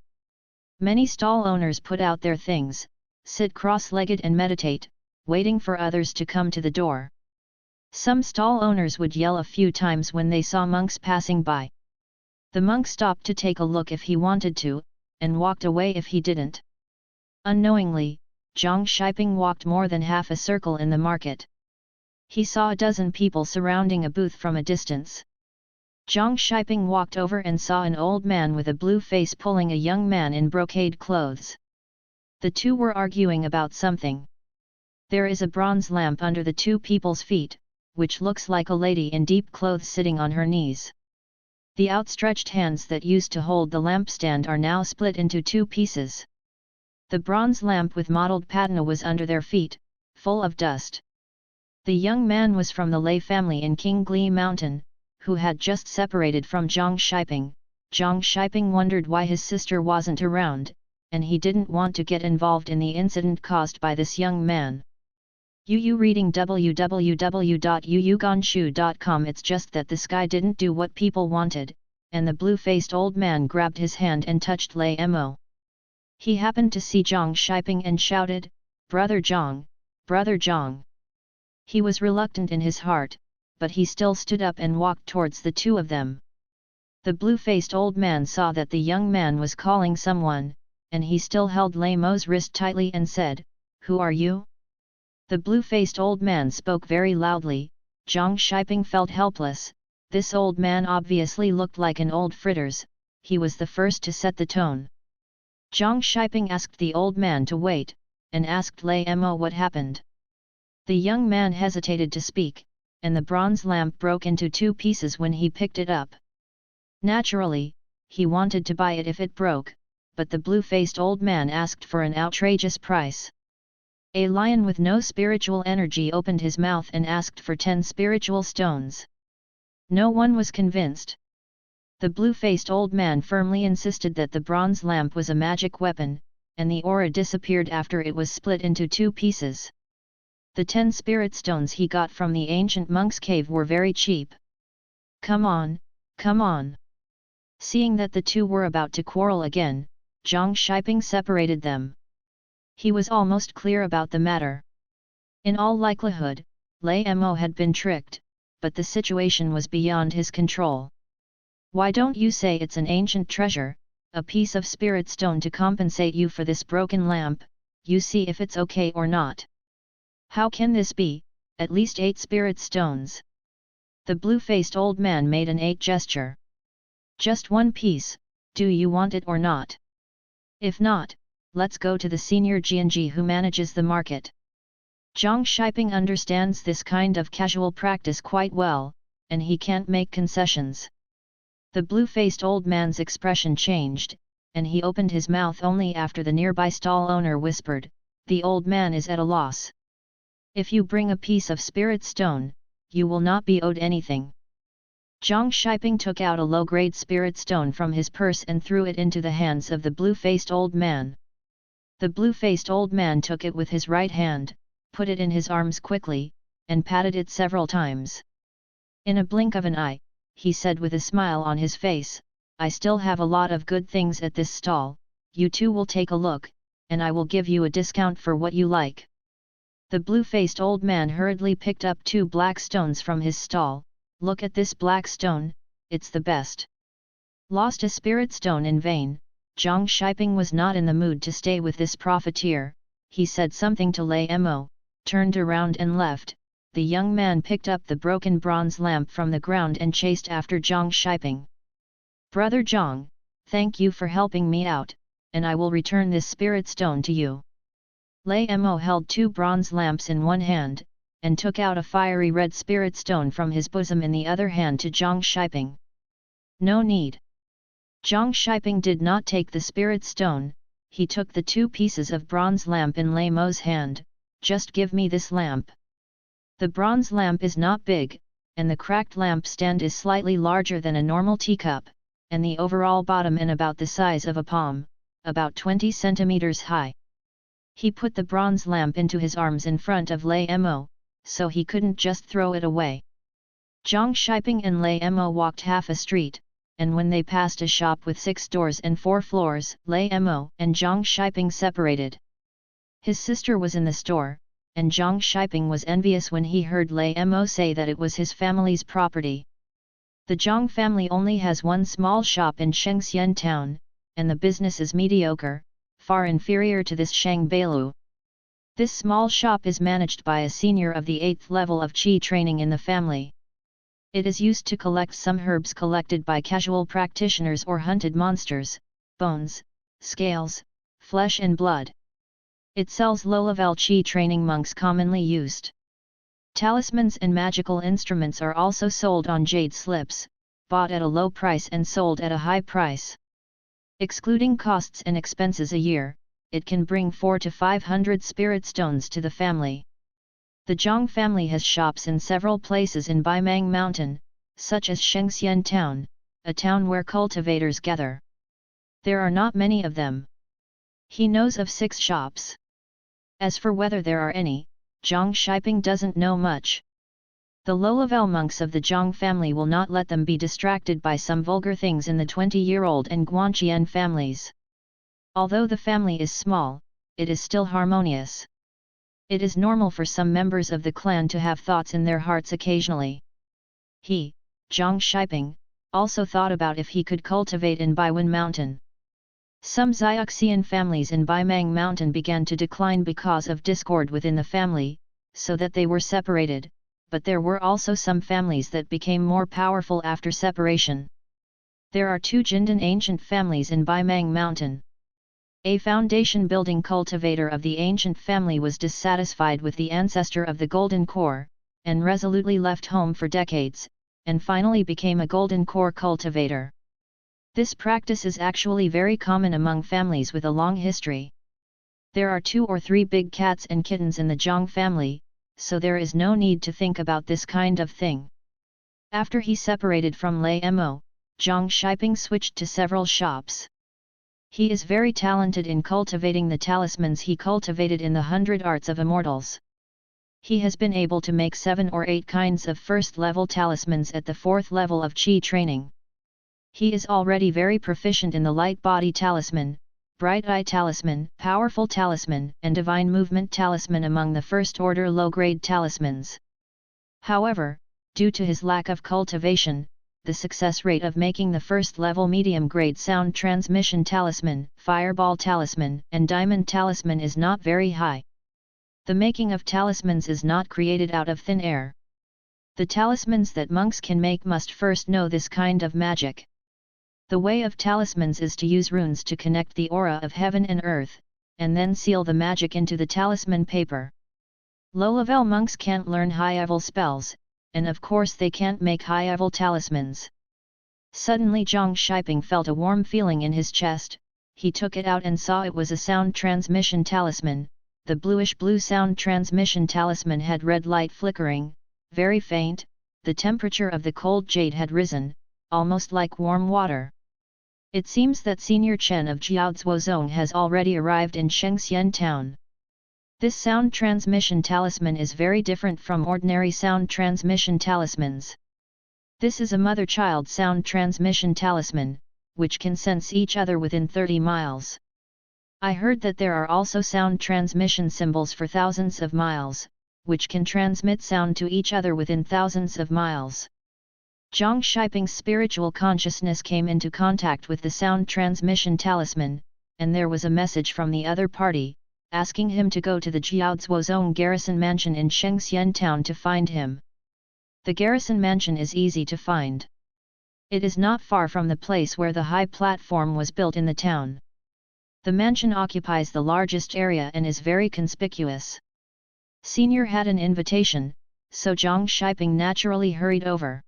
Many stall owners put out their things, sit cross-legged and meditate, waiting for others to come to the door. Some stall owners would yell a few times when they saw monks passing by. The monk stopped to take a look if he wanted to, and walked away if he didn't. Unknowingly, Zhang Shiping walked more than half a circle in the market. He saw a dozen people surrounding a booth from a distance. Zhang Shiping walked over and saw an old man with a blue face pulling a young man in brocade clothes. The two were arguing about something. There is a bronze lamp under the two people's feet, which looks like a lady in deep clothes sitting on her knees. The outstretched hands that used to hold the lampstand are now split into 2 pieces. The bronze lamp with mottled patina was under their feet, full of dust. The young man was from the Lei family in King Gli Mountain, who had just separated from Zhang Shiping. Zhang Shiping wondered why his sister wasn't around, and he didn't want to get involved in the incident caused by this young man. Yu reading www.yuyuganshu.com. It's just that this guy didn't do what people wanted, and the blue-faced old man grabbed his hand and touched Lei Mo. He happened to see Zhang Shiping and shouted, "Brother Zhang, Brother Zhang." He was reluctant in his heart, but he still stood up and walked towards the two of them. The blue-faced old man saw that the young man was calling someone, and he still held Lei Mo's wrist tightly and said, "Who are you?" The blue-faced old man spoke very loudly. Zhang Shiping felt helpless. This old man obviously looked like an old fritters. He was the first to set the tone. Zhang Shiping asked the old man to wait, and asked Lei Mo what happened. The young man hesitated to speak, and the bronze lamp broke into 2 pieces when he picked it up. Naturally, he wanted to buy it if it broke, but the blue-faced old man asked for an outrageous price. A lion with no spiritual energy opened his mouth and asked for 10 spiritual stones. No one was convinced. The blue-faced old man firmly insisted that the bronze lamp was a magic weapon, and the aura disappeared after it was split into 2 pieces. The 10 spirit stones he got from the ancient monk's cave were very cheap. Come on, come on. Seeing that the two were about to quarrel again, Zhang Shiping separated them. He was almost clear about the matter. In all likelihood, Lei Mo had been tricked, but the situation was beyond his control. Why don't you say it's an ancient treasure, a piece of spirit stone to compensate you for this broken lamp, you see if it's okay or not. How can this be, at least 8 spirit stones? The blue-faced old man made an 8 gesture. Just one piece, do you want it or not? If not, let's go to the senior Jianji who manages the market. Zhang Shiping understands this kind of casual practice quite well, and he can't make concessions. The blue-faced old man's expression changed, and he opened his mouth only after the nearby stall owner whispered, "The old man is at a loss. If you bring a piece of spirit stone, you will not be owed anything." Zhang Shiping took out a low-grade spirit stone from his purse and threw it into the hands of the blue-faced old man. The blue-faced old man took it with his right hand, put it in his arms quickly, and patted it several times. In a blink of an eye, he said with a smile on his face, "I still have a lot of good things at this stall, you two will take a look, and I will give you a discount for what you like." The blue-faced old man hurriedly picked up 2 black stones from his stall. "Look at this black stone, it's the best." Lost a spirit stone in vain, Zhang Shiping was not in the mood to stay with this profiteer. He said something to Lei Mo, turned around and left. The young man picked up the broken bronze lamp from the ground and chased after Zhang Shiping. "Brother Zhang, thank you for helping me out, and I will return this spirit stone to you." Lei Mo held 2 bronze lamps in one hand, and took out a fiery red spirit stone from his bosom in the other hand to Zhang Shiping. "No need." Zhang Shiping did not take the spirit stone, he took the 2 pieces of bronze lamp in Lei Mo's hand. "Just give me this lamp." The bronze lamp is not big, and the cracked lamp stand is slightly larger than a normal teacup, and the overall bottom in about the size of a palm, about 20 centimeters high. He put the bronze lamp into his arms in front of Lei Mo, so he couldn't just throw it away. Zhang Shiping and Lei Mo walked half a street, and when they passed a shop with 6 doors and 4 floors, Lei Mo and Zhang Shiping separated. His sister was in the store, and Zhang Shiping was envious when he heard Lei Mo say that it was his family's property. The Zhang family only has one small shop in Shengxian town, and the business is mediocre, far inferior to this Shangbeilu. This small shop is managed by a senior of the 8th level of Qi training in the family. It is used to collect some herbs collected by casual practitioners or hunted monsters, bones, scales, flesh and blood. It sells low-level Qi training monks commonly used. Talismans and magical instruments are also sold on jade slips, bought at a low price and sold at a high price. Excluding costs and expenses a year, it can bring 400 to 500 spirit stones to the family. The Zhang family has shops in several places in Baimang Mountain, such as Shengxian town, a town where cultivators gather. There are not many of them. He knows of 6 shops. As for whether there are any, Zhang Shiping doesn't know much. The low-level monks of the Zhang family will not let them be distracted by some vulgar things in the 20-year-old and Guanqian families. Although the family is small, it is still harmonious. It is normal for some members of the clan to have thoughts in their hearts occasionally. He, Zhang Shiping, also thought about if he could cultivate in Baiwen Mountain. Some Xiaoxian families in Baimang Mountain began to decline because of discord within the family, so that they were separated, but there were also some families that became more powerful after separation. There are 2 Jindan ancient families in Baimang Mountain. A foundation building cultivator of the ancient family was dissatisfied with the ancestor of the Golden Core, and resolutely left home for decades, and finally became a Golden Core cultivator. This practice is actually very common among families with a long history. There are 2 or 3 big cats and kittens in the Zhang family, so there is no need to think about this kind of thing. After he separated from Lei Mo, Zhang Shiping switched to several shops. He is very talented in cultivating the talismans he cultivated in the 100 Arts of Immortals. He has been able to make 7 or 8 kinds of first-level talismans at the 4th level of Qi training. He is already very proficient in the Light Body Talisman, Bright Eye Talisman, Powerful Talisman, and Divine Movement Talisman among the first-order low-grade talismans. However, due to his lack of cultivation, the success rate of making the first-level medium-grade Sound Transmission Talisman, Fireball Talisman, and Diamond Talisman is not very high. The making of talismans is not created out of thin air. The talismans that monks can make must first know this kind of magic. The way of talismans is to use runes to connect the aura of heaven and earth, and then seal the magic into the talisman paper. Low-level monks can't learn high-level spells, and of course they can't make high-level talismans. Suddenly Zhang Shiping felt a warm feeling in his chest. He took it out and saw it was a sound transmission talisman. The bluish-blue sound transmission talisman had red light flickering, very faint. The temperature of the cold jade had risen, almost like warm water. It seems that Senior Chen of Jiaozuo Zone has already arrived in Shengxian town. This sound transmission talisman is very different from ordinary sound transmission talismans. This is a mother-child sound transmission talisman, which can sense each other within 30 miles. I heard that there are also sound transmission symbols for thousands of miles, which can transmit sound to each other within thousands of miles. Zhang Shiping's spiritual consciousness came into contact with the sound transmission talisman, and there was a message from the other party, asking him to go to the Jiaozuo Zone garrison mansion in Shengxian town to find him. The garrison mansion is easy to find. It is not far from the place where the high platform was built in the town. The mansion occupies the largest area and is very conspicuous. Senior had an invitation, so Zhang Shiping naturally hurried over.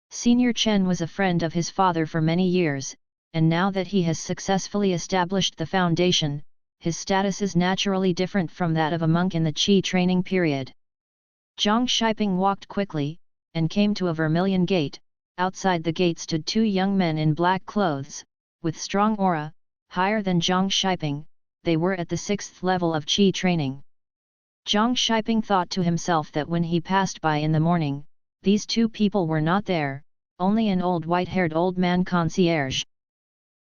Senior Chen was a friend of his father for many years, and now that he has successfully established the foundation, his status is naturally different from that of a monk in the Qi training period. Zhang Shiping walked quickly, and came to a vermilion gate. Outside the gate stood 2 young men in black clothes, with strong aura, higher than Zhang Shiping. They were at the 6th level of Qi training. Zhang Shiping thought to himself that when he passed by in the morning, these 2 people were not there, only an old white-haired old man concierge.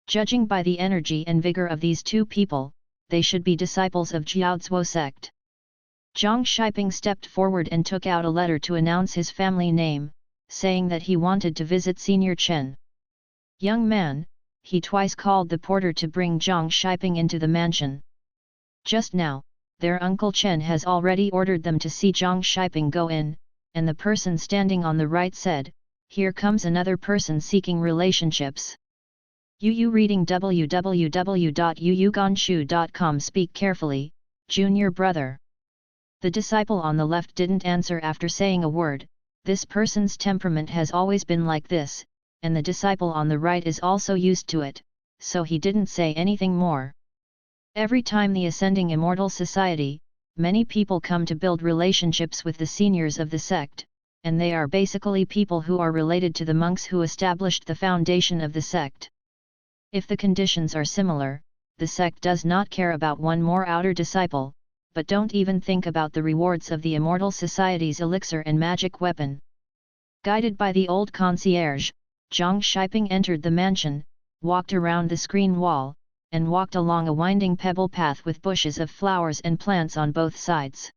Judging by the energy and vigor of these 2 people, they should be disciples of Jiaozuo sect. Zhang Shiping stepped forward and took out a letter to announce his family name, saying that he wanted to visit Senior Chen. Young man, he twice called the porter to bring Zhang Shiping into the mansion. Just now, their uncle Chen has already ordered them to see Zhang Shiping go in, and the person standing on the right said, "Here comes another person seeking relationships." Yu reading www.yuyuganshu.com. Speak carefully, junior brother. The disciple on the left didn't answer after saying a word. This person's temperament has always been like this, and the disciple on the right is also used to it, so he didn't say anything more. Every time the Ascending Immortal Society, many people come to build relationships with the seniors of the sect, and they are basically people who are related to the monks who established the foundation of the sect. If the conditions are similar, the sect does not care about one more outer disciple, but don't even think about the rewards of the Immortal Society's elixir and magic weapon. Guided by the old concierge, Zhang Shiping entered the mansion, walked around the screen wall, and walked along a winding pebble path with bushes of flowers and plants on both sides.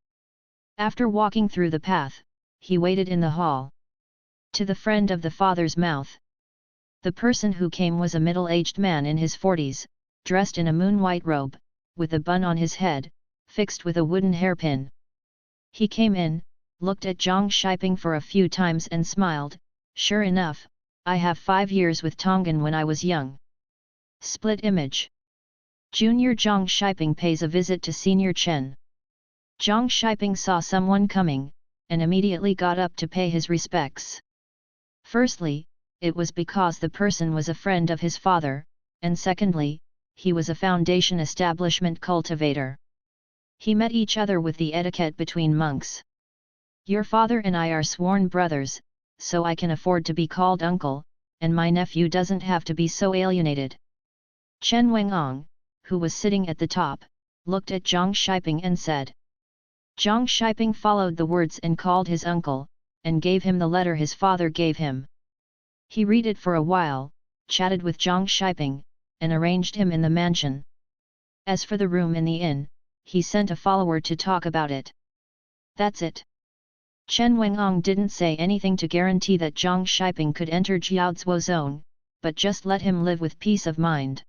After walking through the path, he waited in the hall. To the friend of the father's mouth. The person who came was a middle-aged man in his 40s, dressed in a moon-white robe, with a bun on his head, fixed with a wooden hairpin. He came in, looked at Zhang Shiping for a few times and smiled. "Sure enough, I have 5 years with Tongan when I was young." Split image. Junior Zhang Shiping pays a visit to Senior Chen. Zhang Shiping saw someone coming, and immediately got up to pay his respects. Firstly, it was because the person was a friend of his father, and secondly, he was a foundation establishment cultivator. He met each other with the etiquette between monks. "Your father and I are sworn brothers, so I can afford to be called uncle, and my nephew doesn't have to be so alienated." Chen Wenong, who was sitting at the top, looked at Zhang Shiping and said, Zhang Shiping followed the words and called his uncle, and gave him the letter his father gave him. He read it for a while, chatted with Zhang Shiping, and arranged him in the mansion. As for the room in the inn, he sent a follower to talk about it. That's it. Chen Wenong didn't say anything to guarantee that Zhang Shiping could enter Jiaozuo zone, but just let him live with peace of mind.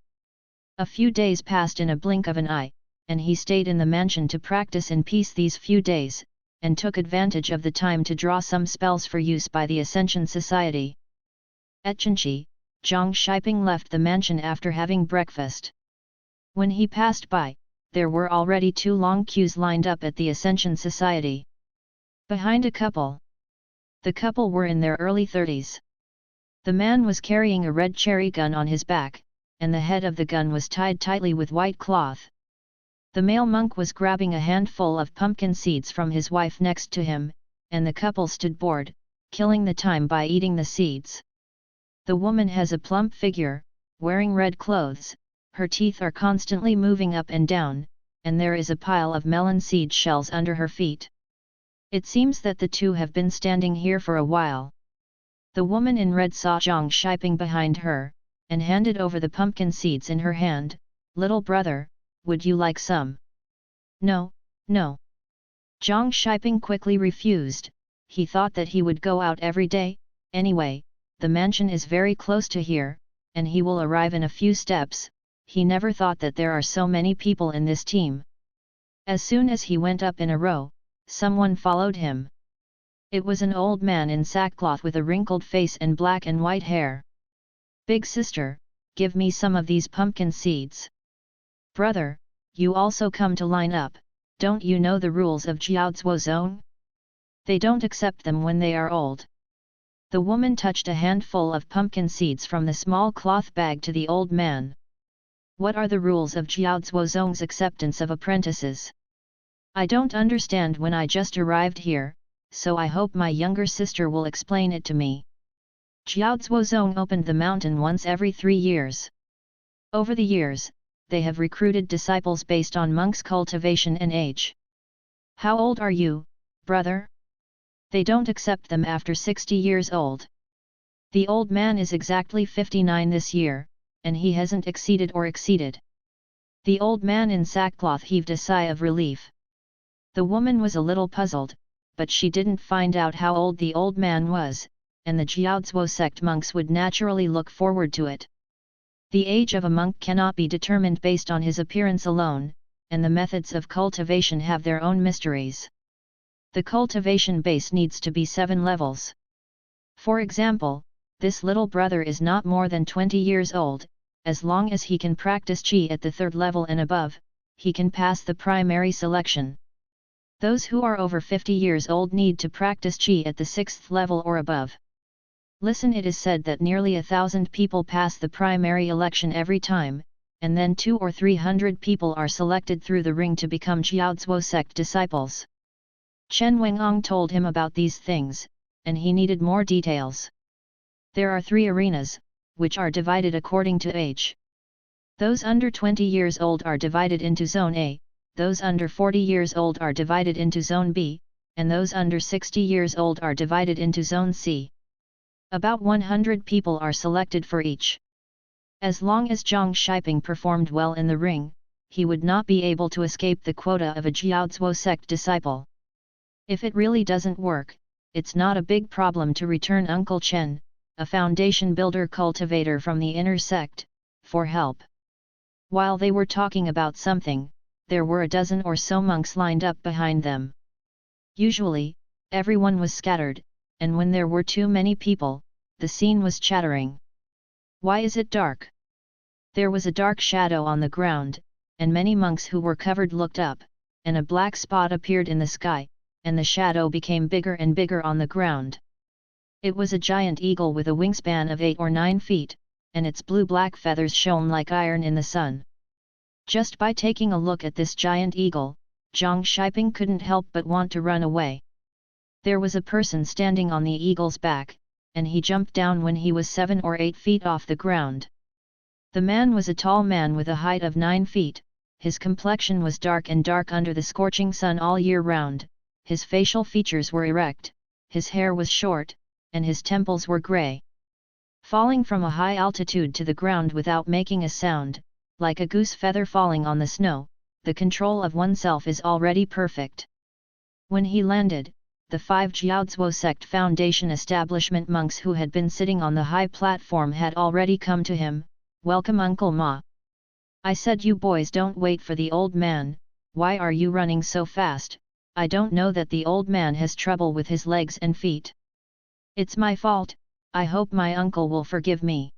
A few days passed in a blink of an eye, and he stayed in the mansion to practice in peace these few days, and took advantage of the time to draw some spells for use by the Ascension Society. At Chenchi, Zhang Shiping left the mansion after having breakfast. When he passed by, there were already 2 long queues lined up at the Ascension Society. Behind a couple. The couple were in their early 30s. The man was carrying a red cherry gun on his back, and the head of the gun was tied tightly with white cloth. The male monk was grabbing a handful of pumpkin seeds from his wife next to him, and the couple stood bored, killing the time by eating the seeds. The woman has a plump figure, wearing red clothes, her teeth are constantly moving up and down, and there is a pile of melon seed shells under her feet. It seems that the two have been standing here for a while. The woman in red saw Zhang Shiping behind her, and handed over the pumpkin seeds in her hand. "Little brother, would you like some?" "No, no." Zhang Shiping quickly refused. He thought that he would go out every day. Anyway, the mansion is very close to here, and he will arrive in a few steps. He never thought that there are so many people in this team. As soon as he went up in a row, someone followed him. It was an old man in sackcloth with a wrinkled face and black and white hair. "Big sister, give me some of these pumpkin seeds." "Brother, you also come to line up. Don't you know the rules of Jiaozuo zone? They don't accept them when they are old." The woman touched a handful of pumpkin seeds from the small cloth bag to the old man. "What are the rules of Jiaozuo zone's acceptance of apprentices? I don't understand when I just arrived here, so I hope my younger sister will explain it to me." Jiaozuo zone opened the mountain once every 3 years. Over the years, they have recruited disciples based on monks' cultivation and age. "How old are you, brother?" They don't accept them after 60 years old. The old man is exactly 59 this year, and he hasn't exceeded. The old man in sackcloth heaved a sigh of relief. The woman was a little puzzled, but she didn't find out how old the old man was, and the Jiaozuo sect monks would naturally look forward to it. The age of a monk cannot be determined based on his appearance alone, and the methods of cultivation have their own mysteries. The cultivation base needs to be 7 levels. For example, this little brother is not more than 20 years old. As long as he can practice Qi at the 3rd level and above, he can pass the primary selection. Those who are over 50 years old need to practice Qi at the 6th level or above. Listen, it is said that nearly 1,000 people pass the primary election every time, and then 200 or 300 people are selected through the ring to become Jiaozuo sect disciples. Chen Wenong told him about these things, and he needed more details. There are 3 arenas, which are divided according to age. Those under 20 years old are divided into Zone A, those under 40 years old are divided into Zone B, and those under 60 years old are divided into Zone C. About 100 people are selected for each. As long as Zhang Shiping performed well in the ring, he would not be able to escape the quota of a Jiaozuo sect disciple. If it really doesn't work, it's not a big problem to return Uncle Chen, a foundation builder cultivator from the inner sect, for help. While they were talking about something, there were a dozen or so monks lined up behind them. Usually, everyone was scattered, and when there were too many people, the scene was chattering. "Why is it dark?" There was a dark shadow on the ground, and many monks who were covered looked up, and a black spot appeared in the sky, and the shadow became bigger and bigger on the ground. It was a giant eagle with a wingspan of 8 or 9 feet, and its blue-black feathers shone like iron in the sun. Just by taking a look at this giant eagle, Zhang Shiping couldn't help but want to run away. There was a person standing on the eagle's back, and he jumped down when he was 7 or 8 feet off the ground. The man was a tall man with a height of 9 feet, his complexion was dark and dark under the scorching sun all year round, his facial features were erect, his hair was short, and his temples were grey. Falling from a high altitude to the ground without making a sound, like a goose feather falling on the snow, the control of oneself is already perfect. When he landed, the 5 Jiaozuo sect foundation establishment monks who had been sitting on the high platform had already come to him. "Welcome Uncle Ma. I said you boys don't wait for the old man, why are you running so fast? I don't know that the old man has trouble with his legs and feet. It's my fault, I hope my uncle will forgive me."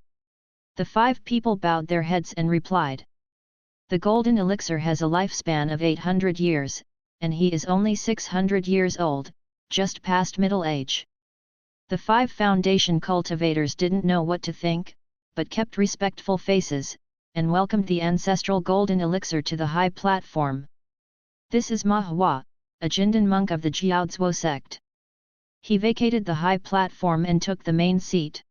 The 5 people bowed their heads and replied. The golden elixir has a lifespan of 800 years, and he is only 600 years old, just past middle age. The 5 foundation cultivators didn't know what to think, but kept respectful faces, and welcomed the ancestral golden elixir to the high platform. "This is Ma Hua, a Jindan monk of the Jiaozuo sect." He vacated the high platform and took the main seat.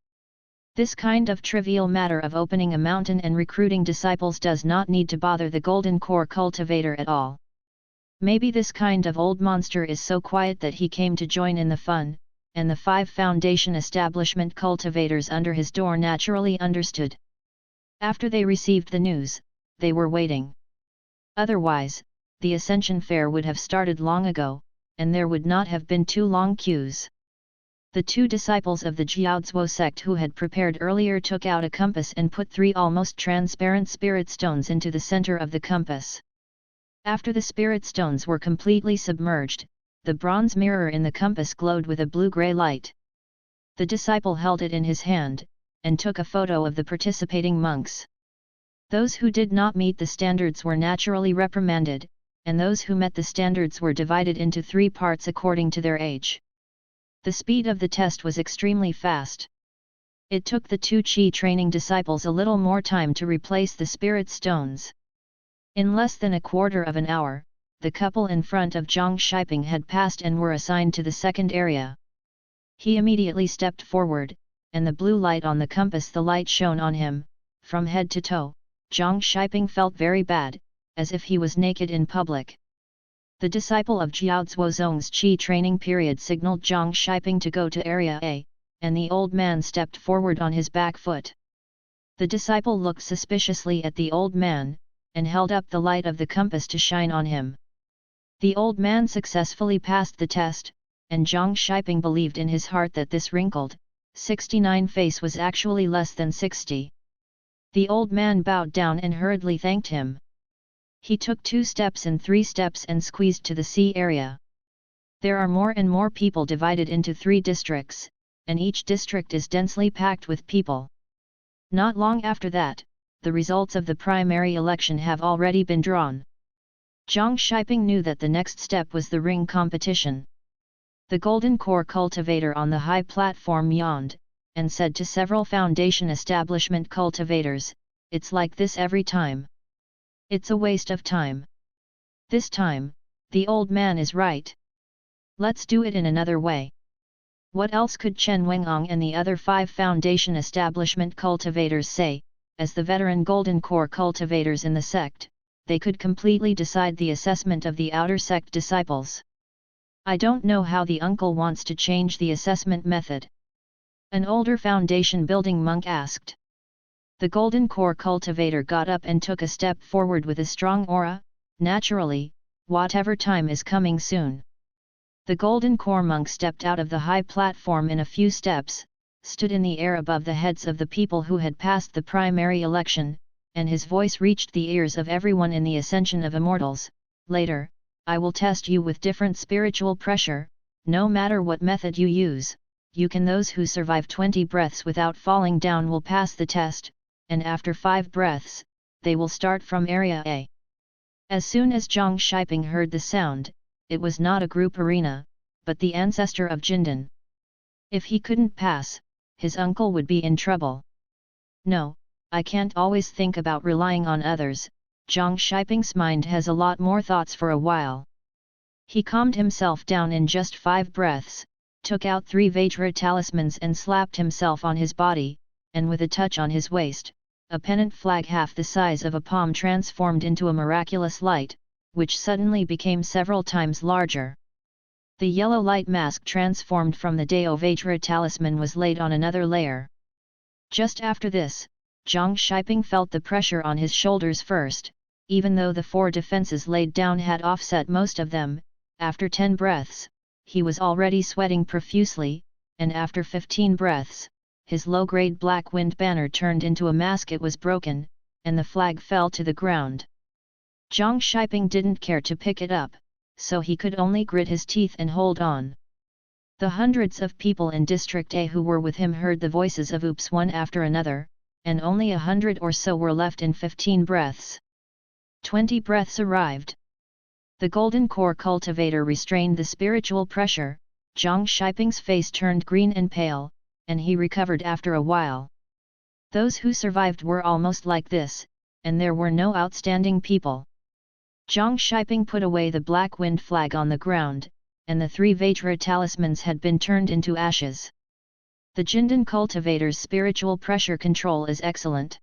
This kind of trivial matter of opening a mountain and recruiting disciples does not need to bother the golden core cultivator at all. Maybe this kind of old monster is so quiet that he came to join in the fun, and the 5 foundation establishment cultivators under his door naturally understood. After they received the news, they were waiting. Otherwise, the Ascension Fair would have started long ago, and there would not have been 2 long queues. The 2 disciples of the Jiaozuo sect who had prepared earlier took out a compass and put 3 almost transparent spirit stones into the center of the compass. After the spirit stones were completely submerged, the bronze mirror in the compass glowed with a blue-gray light. The disciple held it in his hand, and took a photo of the participating monks. Those who did not meet the standards were naturally reprimanded, and those who met the standards were divided into 3 parts according to their age. The speed of the test was extremely fast. It took the 2 Qi training disciples a little more time to replace the spirit stones. In less than a quarter of an hour, the couple in front of Zhang Shiping had passed and were assigned to the second area. He immediately stepped forward, and the blue light on the compass, the light shone on him, from head to toe. Zhang Shiping felt very bad, as if he was naked in public. The disciple of Jiaozuo Zong's Qi training period signaled Zhang Shiping to go to Area A, and the old man stepped forward on his back foot. The disciple looked suspiciously at the old man, and held up the light of the compass to shine on him. The old man successfully passed the test, and Zhang Shiping believed in his heart that this wrinkled, 69 face was actually less than 60. The old man bowed down and hurriedly thanked him. He took 2 steps and 3 steps and squeezed to the sea area. There are more and more people divided into 3 districts, and each district is densely packed with people. Not long after that, the results of the primary election have already been drawn. Zhang Shiping knew that the next step was the ring competition. The golden core cultivator on the high platform yawned, and said to several foundation establishment cultivators, "It's like this every time. It's a waste of time. This time, the old man is right. Let's do it in another way." What else could Chen Wengang and the other 5 foundation establishment cultivators say? As the veteran golden core cultivators in the sect, they could completely decide the assessment of the outer sect disciples. "I don't know how the uncle wants to change the assessment method," an older foundation building monk asked. The golden core cultivator got up and took a step forward with a strong aura. "Naturally, whatever time is coming soon." The golden core monk stepped out of the high platform in a few steps, stood in the air above the heads of the people who had passed the primary election, and his voice reached the ears of everyone in the Ascension of Immortals. "Later, I will test you with different spiritual pressure. No matter what method you use, you can. Those who survive 20 breaths without falling down will pass the test, and after 5 breaths, they will start from Area A." As soon as Zhang Shiping heard the sound, it was not a group arena, but the ancestor of Jindan. If he couldn't pass, his uncle would be in trouble. "No, I can't always think about relying on others." Zhang Shiping's mind has a lot more thoughts for a while. He calmed himself down in just 5 breaths, took out 3 Vajra talismans and slapped himself on his body, and with a touch on his waist, a pennant flag half the size of a palm transformed into a miraculous light, which suddenly became several times larger. The yellow light mask transformed from the Deo Vajra talisman was laid on another layer. Just after this, Zhang Shiping felt the pressure on his shoulders first, even though the 4 defenses laid down had offset most of them. After 10 breaths, he was already sweating profusely, and after 15 breaths, his low-grade black wind banner turned into a mask. It was broken, and the flag fell to the ground. Zhang Shiping didn't care to pick it up, so he could only grit his teeth and hold on. The hundreds of people in District A who were with him heard the voices of oops one after another, and only 100 or so were left in 15 breaths. 20 breaths arrived. The golden core cultivator restrained the spiritual pressure. Zhang Shiping's face turned green and pale, and he recovered after a while. Those who survived were almost like this, and there were no outstanding people. Zhang Shiping put away the black wind flag on the ground, and the 3 Vajra talismans had been turned into ashes. The Jindan cultivator's spiritual pressure control is excellent.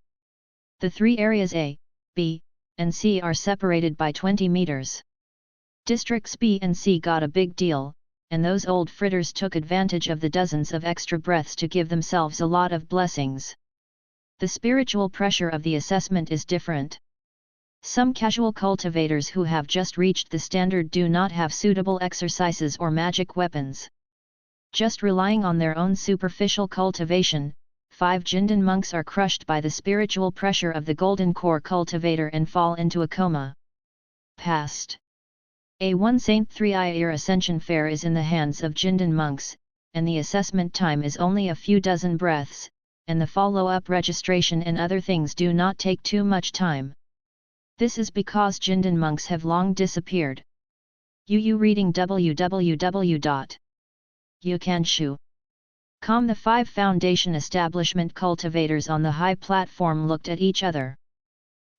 The 3 areas A, B, and C are separated by 20 meters. Districts B and C got a big deal, and those old fritters took advantage of the dozens of extra breaths to give themselves a lot of blessings. The spiritual pressure of the assessment is different. Some casual cultivators who have just reached the standard do not have suitable exercises or magic weapons. Just relying on their own superficial cultivation, 5 Jindan monks are crushed by the spiritual pressure of the golden core cultivator and fall into a coma. Past. A1 Saint 3 Year Ascension Fair is in the hands of Jindan monks, and the assessment time is only a few dozen breaths, and the follow-up registration and other things do not take too much time. This is because Jindan monks have long disappeared. UU reading www.yukanshu.com. The 5 foundation establishment cultivators on the high platform looked at each other.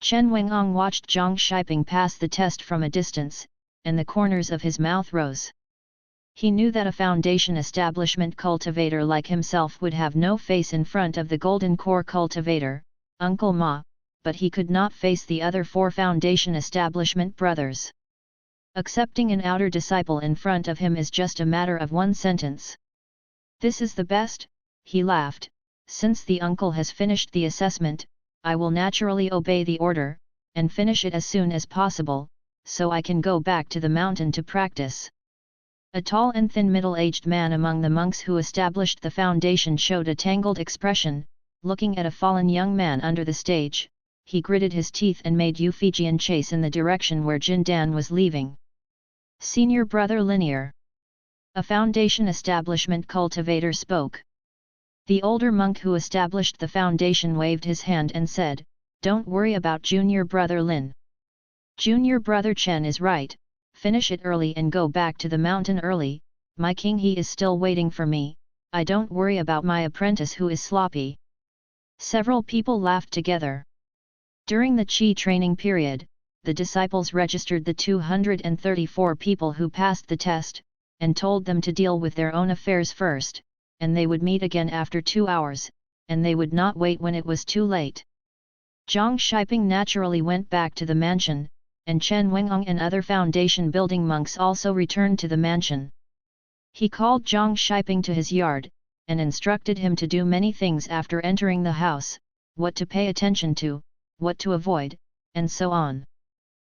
Chen Wengang watched Zhang Shiping pass the test from a distance, and the corners of his mouth rose. He knew that a foundation establishment cultivator like himself would have no face in front of the golden core cultivator, Uncle Ma, but he could not face the other 4 foundation establishment brothers. Accepting an outer disciple in front of him is just a matter of 1 sentence. This is the best, he laughed. Since the uncle has finished the assessment, I will naturally obey the order, and finish it as soon as possible, so I can go back to the mountain to practice. A tall and thin middle-aged man among the monks who established the foundation showed a tangled expression. Looking at a fallen young man under the stage, he gritted his teeth and made Euphesian chase in the direction where Jindan was leaving. Senior Brother Linear. A foundation establishment cultivator spoke. The older monk who established the foundation waved his hand and said, "Don't worry about Junior Brother Lin. Junior Brother Chen is right, finish it early and go back to the mountain early, my king he is still waiting for me, I don't worry about my apprentice who is sloppy." Several people laughed together. During the Qi training period, the disciples registered the 234 people who passed the test, and told them to deal with their own affairs first, and they would meet again after 2 hours, and they would not wait when it was too late. Zhang Shiping naturally went back to the mansion, and Chen Wengang and other foundation building monks also returned to the mansion. He called Zhang Shiping to his yard, and instructed him to do many things after entering the house, what to pay attention to, what to avoid, and so on.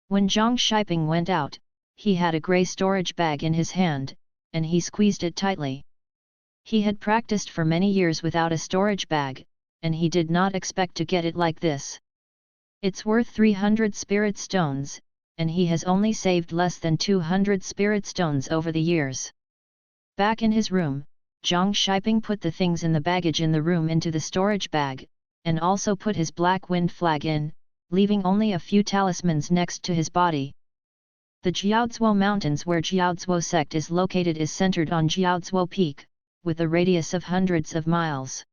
When Zhang Shiping went out, he had a grey storage bag in his hand, and he squeezed it tightly. He had practiced for many years without a storage bag, and he did not expect to get it like this. It's worth 300 spirit stones, and he has only saved less than 200 spirit stones over the years. Back in his room, Zhang Shiping put the things in the baggage in the room into the storage bag, and also put his black wind flag in, leaving only a few talismans next to his body. The Jiaozuo Mountains where Jiaozuo sect is located is centered on Jiaozuo Peak, with a radius of hundreds of miles.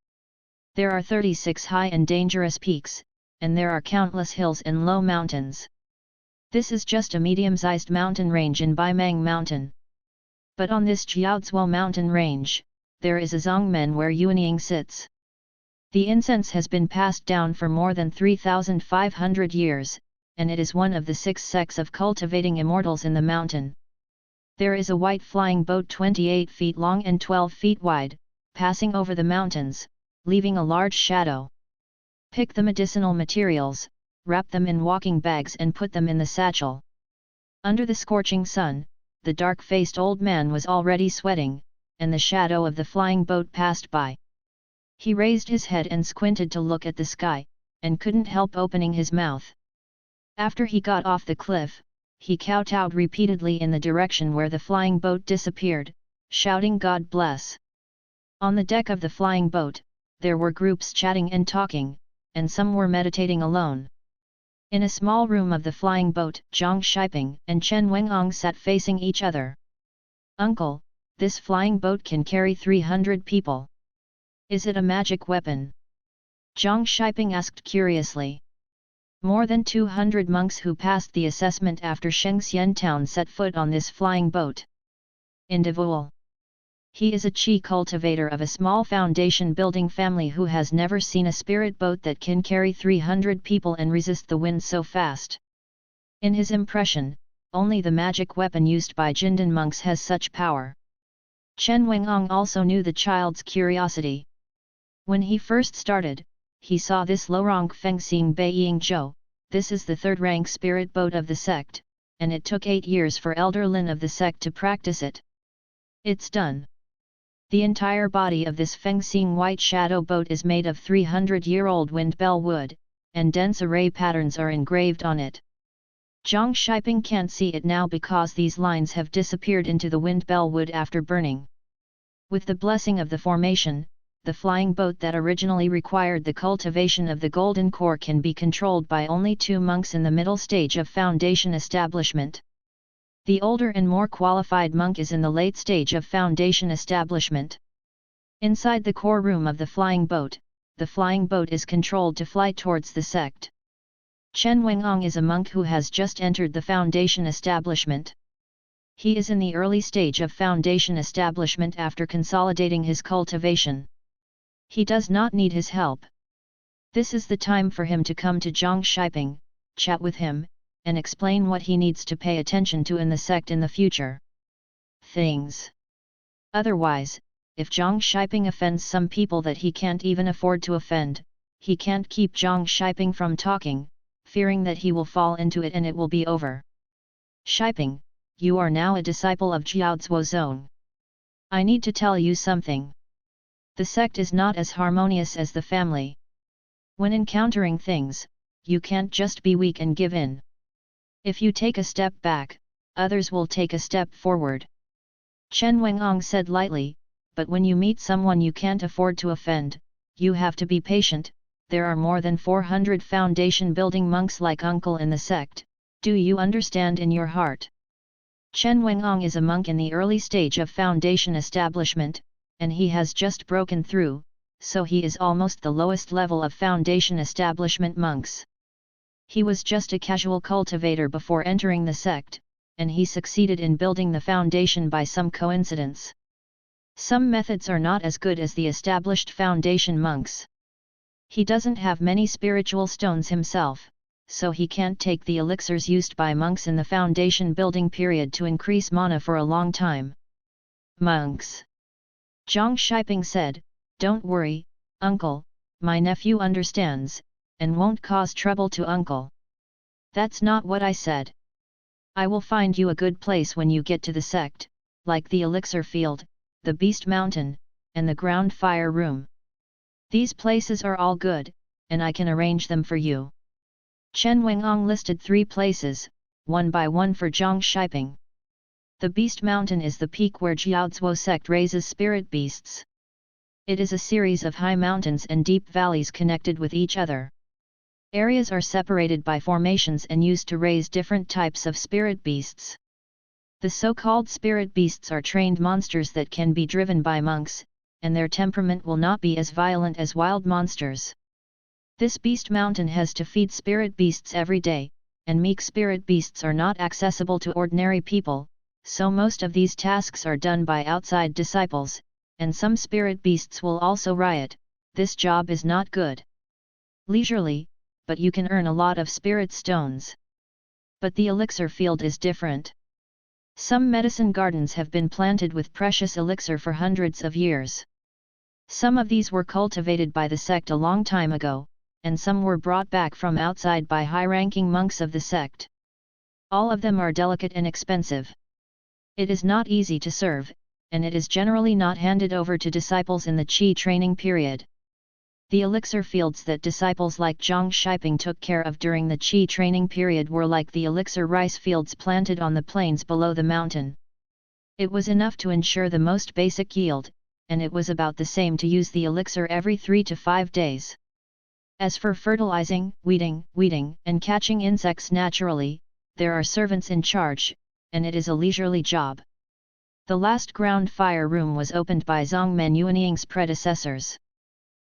There are 36 high and dangerous peaks, and there are countless hills and low mountains. This is just a medium-sized mountain range in Baimang Mountain. But on this Jiaozuo mountain range, there is a Zongmen where Yuanying sits. The incense has been passed down for more than 3,500 years, and it is one of the 6 sects of cultivating immortals in the mountain. There is a white flying boat 28 feet long and 12 feet wide, passing over the mountains, leaving a large shadow. Pick the medicinal materials, wrap them in walking bags and put them in the satchel. Under the scorching sun, the dark-faced old man was already sweating, and the shadow of the flying boat passed by. He raised his head and squinted to look at the sky, and couldn't help opening his mouth. After he got off the cliff, he kowtowed repeatedly in the direction where the flying boat disappeared, shouting "God bless." On the deck of the flying boat, there were groups chatting and talking, and some were meditating alone. In a small room of the flying boat, Zhang Shiping and Chen Wengang sat facing each other. "Uncle, this flying boat can carry 300 people. Is it a magic weapon?" Zhang Shiping asked curiously. More than 200 monks who passed the assessment after Shengxian town set foot on this flying boat. Individual. He is a chi cultivator of a small foundation building family who has never seen a spirit boat that can carry 300 people and resist the wind so fast. In his impression, only the magic weapon used by Jindan monks has such power. Chen Wengang also knew the child's curiosity. When he first started, he saw this Lorong Fengxing Beiying Zhou. This is the 3rd rank spirit boat of the sect, and it took 8 years for Elder Lin of the sect to practice it. It's done. The entire body of this Fengxing white shadow boat is made of 300-year-old wind bell wood, and dense array patterns are engraved on it. Zhang Shiping can't see it now because these lines have disappeared into the wind bell wood after burning. With the blessing of the formation, the flying boat that originally required the cultivation of the golden core can be controlled by only 2 monks in the middle stage of foundation establishment. The older and more qualified monk is in the late stage of foundation establishment. Inside the core room of the flying boat is controlled to fly towards the sect. Chen Wengang is a monk who has just entered the foundation establishment. He is in the early stage of foundation establishment after consolidating his cultivation. He does not need his help. This is the time for him to come to Zhang Shiping, chat with him, and explain what he needs to pay attention to in the sect in the future. Things. Otherwise, if Zhang Shiping offends some people that he can't even afford to offend, he can't keep Zhang Shiping from talking, fearing that he will fall into it and it will be over. "Shiping, you are now a disciple of Jiao Zhuozong. I need to tell you something. The sect is not as harmonious as the family. When encountering things, you can't just be weak and give in. If you take a step back, others will take a step forward." Chen Wengang said lightly, "But when you meet someone you can't afford to offend, you have to be patient. There are more than 400 foundation building monks like uncle in the sect, do you understand in your heart?" Chen Wengang is a monk in the early stage of foundation establishment, and he has just broken through, so he is almost the lowest level of foundation establishment monks. He was just a casual cultivator before entering the sect, and he succeeded in building the foundation by some coincidence. Some methods are not as good as the established foundation monks. He doesn't have many spiritual stones himself, so he can't take the elixirs used by monks in the foundation building period to increase mana for a long time. "Monks," Zhang Shiping said, "Don't worry, uncle, my nephew understands, and won't cause trouble to uncle." "That's not what I said. I will find you a good place when you get to the sect, like the elixir field, the beast mountain, and the ground fire room. These places are all good, and I can arrange them for you." Chen Wengang listed 3 places, one by one for Zhang Shiping. The beast mountain is the peak where Jiaozuo sect raises spirit beasts. It is a series of high mountains and deep valleys connected with each other. Areas are separated by formations and used to raise different types of spirit beasts. The so-called spirit beasts are trained monsters that can be driven by monks, and their temperament will not be as violent as wild monsters. This beast mountain has to feed spirit beasts every day, and meek spirit beasts are not accessible to ordinary people, so most of these tasks are done by outside disciples, and some spirit beasts will also riot, this job is not good. Leisurely, but you can earn a lot of spirit stones. But the elixir field is different. Some medicine gardens have been planted with precious elixir for hundreds of years. Some of these were cultivated by the sect a long time ago, and some were brought back from outside by high-ranking monks of the sect. All of them are delicate and expensive. It is not easy to serve, and it is generally not handed over to disciples in the Qi training period. The elixir fields that disciples like Zhang Shiping took care of during the Qi training period were like the elixir rice fields planted on the plains below the mountain. It was enough to ensure the most basic yield, and it was about the same to use the elixir every 3 to 5 days. As for fertilizing, weeding, and catching insects naturally, there are servants in charge, and it is a leisurely job. The last ground fire room was opened by Zhang Menyuanying's predecessors.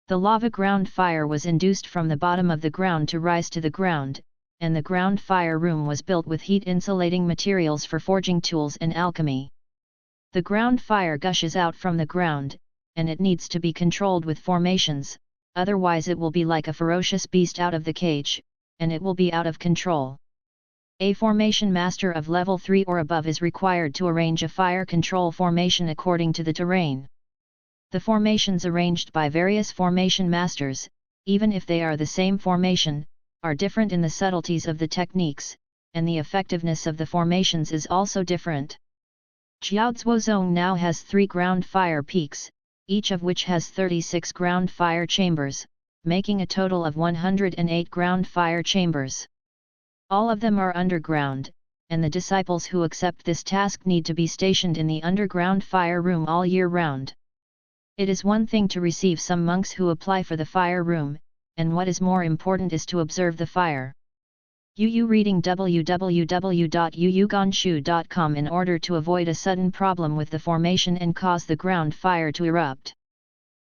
The lava ground fire was induced from the bottom of the ground to rise to the ground, and the ground fire room was built with heat-insulating materials for forging tools and alchemy. The ground fire gushes out from the ground, and it needs to be controlled with formations, otherwise it will be like a ferocious beast out of the cage, and it will be out of control. A formation master of level 3 or above is required to arrange a fire control formation according to the terrain. The formations arranged by various formation masters, even if they are the same formation, are different in the subtleties of the techniques, and the effectiveness of the formations is also different. Jiaozuo Zone now has 3 ground fire peaks, each of which has 36 ground fire chambers, making a total of 108 ground fire chambers. All of them are underground, and the disciples who accept this task need to be stationed in the underground fire room all year round. It is one thing to receive some monks who apply for the fire room, and what is more important is to observe the fire. Yu reading www.yuyugonshu.com in order to avoid a sudden problem with the formation and cause the ground fire to erupt.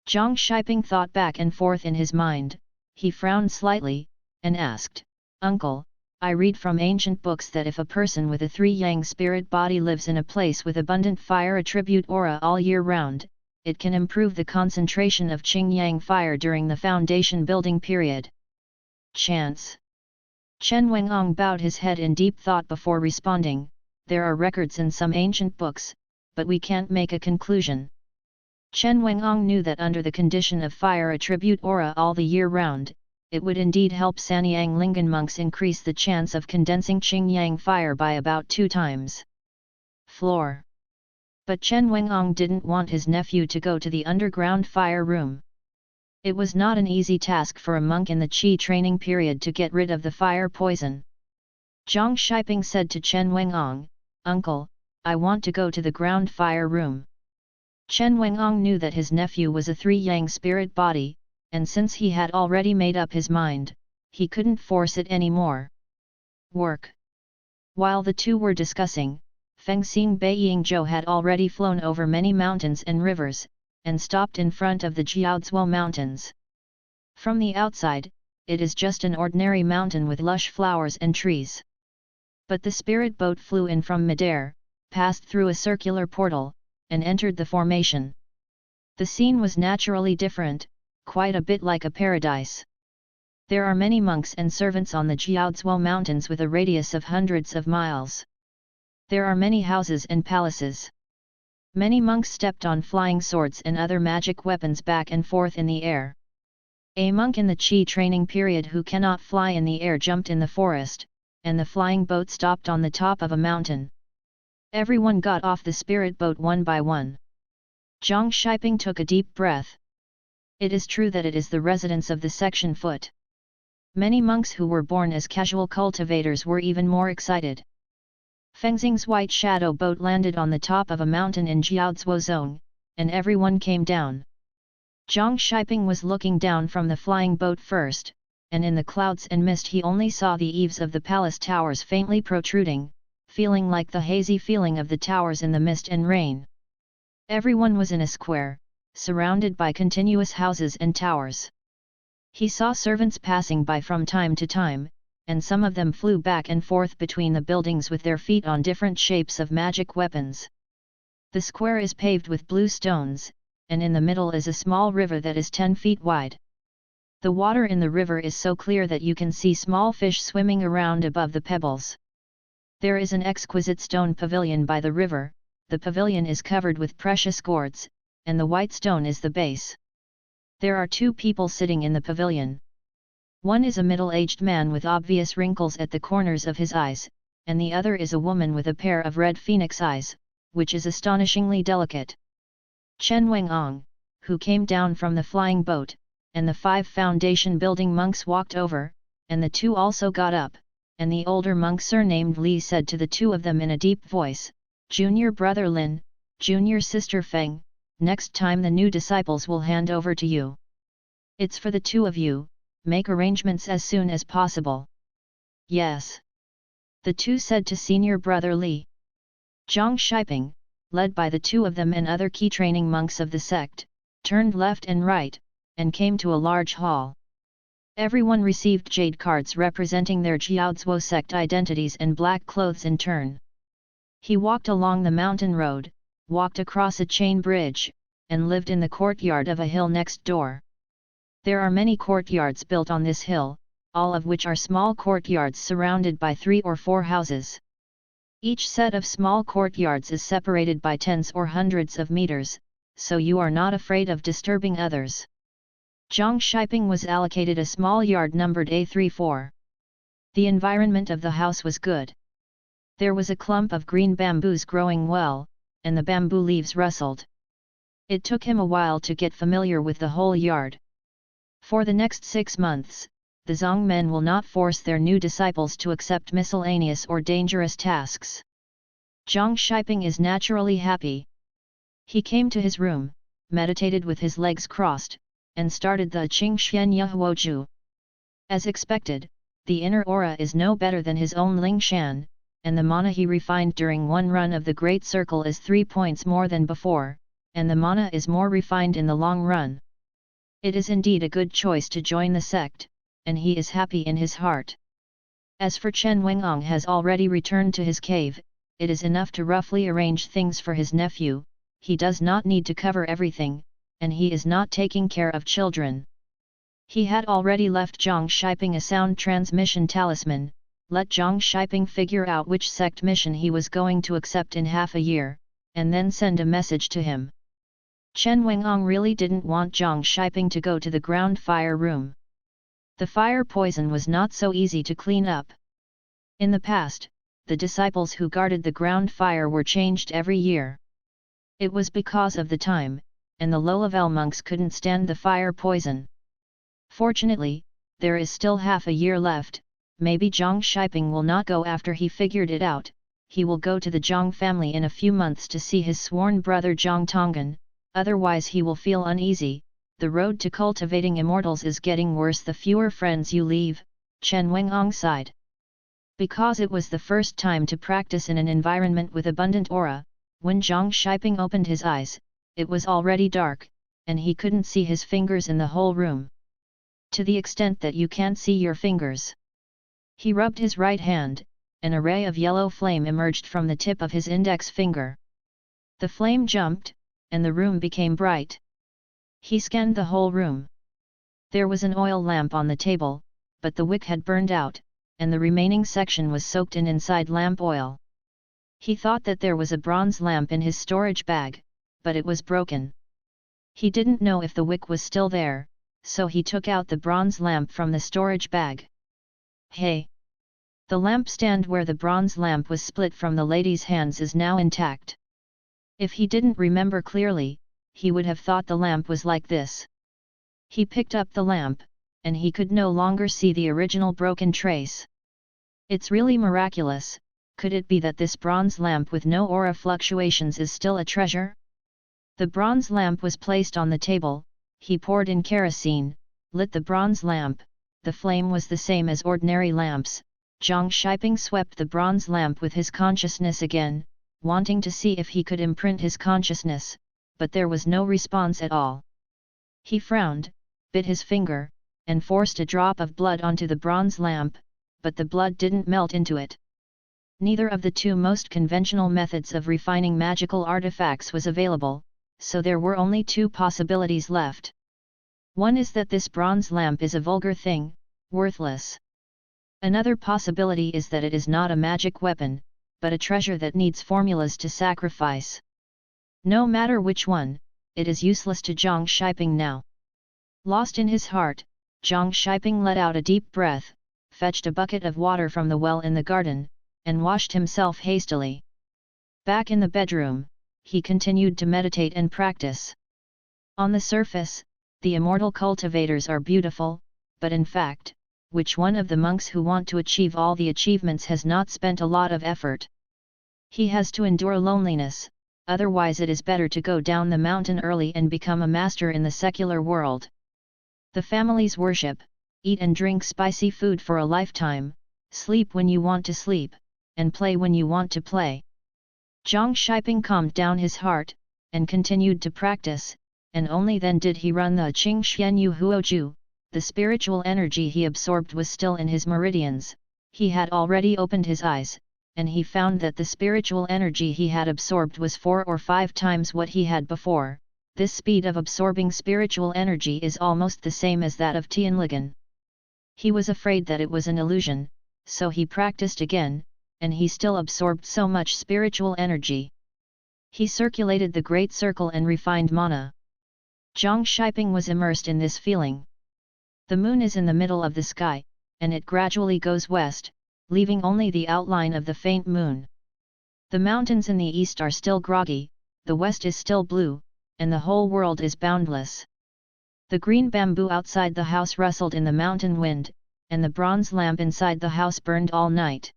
Zhang Shiping thought back and forth in his mind, he frowned slightly, and asked, "Uncle, I read from ancient books that if a person with a 3-yang spirit body lives in a place with abundant fire attribute aura all year round, it can improve the concentration of Qing-yang fire during the foundation building period. Chance?" Chen Wenong bowed his head in deep thought before responding, "There are records in some ancient books, but we can't make a conclusion." Chen Wenong knew that under the condition of fire attribute aura all the year round, it would indeed help Sanyang Lingon monks increase the chance of condensing Qing-yang fire by about 2 times. Floor. But Chen Wenong didn't want his nephew to go to the underground fire room. It was not an easy task for a monk in the Qi training period to get rid of the fire poison. Zhang Shiping said to Chen Wenong, "Uncle, I want to go to the ground fire room." Chen Wenong knew that his nephew was a 3-yang spirit body, and since he had already made up his mind, he couldn't force it anymore. Work. While the two were discussing, Fengxing Beiyingzhou had already flown over many mountains and rivers, and stopped in front of the Jiaozuo Mountains. From the outside, it is just an ordinary mountain with lush flowers and trees. But the spirit boat flew in from midair, passed through a circular portal, and entered the formation. The scene was naturally different, quite a bit like a paradise. There are many monks and servants on the Jiaozuo Mountains with a radius of hundreds of miles. There are many houses and palaces. Many monks stepped on flying swords and other magic weapons back and forth in the air. A monk in the Qi training period who cannot fly in the air jumped in the forest, and the flying boat stopped on the top of a mountain. Everyone got off the spirit boat one by one. Zhang Shiping took a deep breath. It is true that it is the residence of the section foot. Many monks who were born as casual cultivators were even more excited. Fengxing's white shadow boat landed on the top of a mountain in Jiaozuo Zone, and everyone came down. Zhang Shiping was looking down from the flying boat first, and in the clouds and mist he only saw the eaves of the palace towers faintly protruding, feeling like the hazy feeling of the towers in the mist and rain. Everyone was in a square, surrounded by continuous houses and towers. He saw servants passing by from time to time, and some of them flew back and forth between the buildings with their feet on different shapes of magic weapons. The square is paved with blue stones, and in the middle is a small river that is 10 feet wide. The water in the river is so clear that you can see small fish swimming around above the pebbles. There is an exquisite stone pavilion by the river. The pavilion is covered with precious gourds, and the white stone is the base. There are 2 people sitting in the pavilion. One is a middle-aged man with obvious wrinkles at the corners of his eyes, and the other is a woman with a pair of red phoenix eyes, which is astonishingly delicate. Chen Wengong, who came down from the flying boat, and the 5 foundation building monks walked over, and the 2 also got up, and the older monk surnamed Li said to the 2 of them in a deep voice, "Junior brother Lin, junior sister Feng, next time the new disciples will hand over to you. It's for the 2 of you, make arrangements as soon as possible." "Yes," the 2 said to senior brother Li. Zhang Shiping, led by the 2 of them and other key training monks of the sect, turned left and right, and came to a large hall. Everyone received jade cards representing their Jiaozuo sect identities and black clothes in turn. He walked along the mountain road, walked across a chain bridge, and lived in the courtyard of a hill next door. There are many courtyards built on this hill, all of which are small courtyards surrounded by 3 or 4 houses. Each set of small courtyards is separated by tens or hundreds of meters, so you are not afraid of disturbing others. Zhang Shiping was allocated a small yard numbered A34. The environment of the house was good. There was a clump of green bamboos growing well, and the bamboo leaves rustled. It took him a while to get familiar with the whole yard. For the next 6 months, the Zong men will not force their new disciples to accept miscellaneous or dangerous tasks. Zhang Shiping is naturally happy. He came to his room, meditated with his legs crossed, and started the Qing Xian Yahuoju. As expected, the inner aura is no better than his own Ling Shan, and the mana he refined during one run of the Great Circle is 3 points more than before, and the mana is more refined in the long run. It is indeed a good choice to join the sect, and he is happy in his heart. As for Chen Wengong has already returned to his cave, it is enough to roughly arrange things for his nephew, he does not need to cover everything, and he is not taking care of children. He had already left Zhang Shiping a sound transmission talisman, let Zhang Shiping figure out which sect mission he was going to accept in half a year, and then send a message to him. Chen Wengong really didn't want Zhang Shiping to go to the ground fire room. The fire poison was not so easy to clean up. In the past, the disciples who guarded the ground fire were changed every year. It was because of the time, and the low-level monks couldn't stand the fire poison. Fortunately, there is still half a year left. Maybe Zhang Shiping will not go after he figured it out. He will go to the Zhang family in a few months to see his sworn brother Zhang Tonggan, otherwise he will feel uneasy. The road to cultivating immortals is getting worse the fewer friends you leave, Chen Wengong sighed. Because it was the first time to practice in an environment with abundant aura, when Zhang Shiping opened his eyes, it was already dark, and he couldn't see his fingers in the whole room. To the extent that you can't see your fingers. He rubbed his right hand, an array of yellow flame emerged from the tip of his index finger. The flame jumped, and the room became bright. He scanned the whole room. There was an oil lamp on the table, but the wick had burned out, and the remaining section was soaked in inside lamp oil. He thought that there was a bronze lamp in his storage bag, but it was broken. He didn't know if the wick was still there, so he took out the bronze lamp from the storage bag. Hey! The lamp stand where the bronze lamp was split from the lady's hands is now intact. If he didn't remember clearly, he would have thought the lamp was like this. He picked up the lamp, and he could no longer see the original broken trace. It's really miraculous. Could it be that this bronze lamp with no aura fluctuations is still a treasure? The bronze lamp was placed on the table. He poured in kerosene, lit the bronze lamp. The flame was the same as ordinary lamps. Zhang Shiping swept the bronze lamp with his consciousness again, wanting to see if he could imprint his consciousness, but there was no response at all. He frowned, bit his finger, and forced a drop of blood onto the bronze lamp, but the blood didn't melt into it. Neither of the 2 most conventional methods of refining magical artifacts was available, so there were only two possibilities left. One is that this bronze lamp is a vulgar thing, worthless. Another possibility is that it is not a magic weapon, but a treasure that needs formulas to sacrifice. No matter which one, it is useless to Zhang Shiping now. Lost in his heart, Zhang Shiping let out a deep breath, fetched a bucket of water from the well in the garden, and washed himself hastily. Back in the bedroom, he continued to meditate and practice. On the surface, the immortal cultivators are beautiful, but in fact, which one of the monks who want to achieve all the achievements has not spent a lot of effort? He has to endure loneliness, otherwise it is better to go down the mountain early and become a master in the secular world. The families worship, eat and drink spicy food for a lifetime, sleep when you want to sleep, and play when you want to play. Zhang Shiping calmed down his heart, and continued to practice, and only then did he run the Qing Xian Yu Huoju. The spiritual energy he absorbed was still in his meridians. He had already opened his eyes, and he found that the spiritual energy he had absorbed was 4 or 5 times what he had before. This speed of absorbing spiritual energy is almost the same as that of Tianligan. He was afraid that it was an illusion, so he practiced again, and he still absorbed so much spiritual energy. He circulated the great circle and refined mana. Zhang Shiping was immersed in this feeling. The moon is in the middle of the sky, and it gradually goes west, leaving only the outline of the faint moon. The mountains in the east are still groggy, the west is still blue, and the whole world is boundless. The green bamboo outside the house rustled in the mountain wind, and the bronze lamp inside the house burned all night.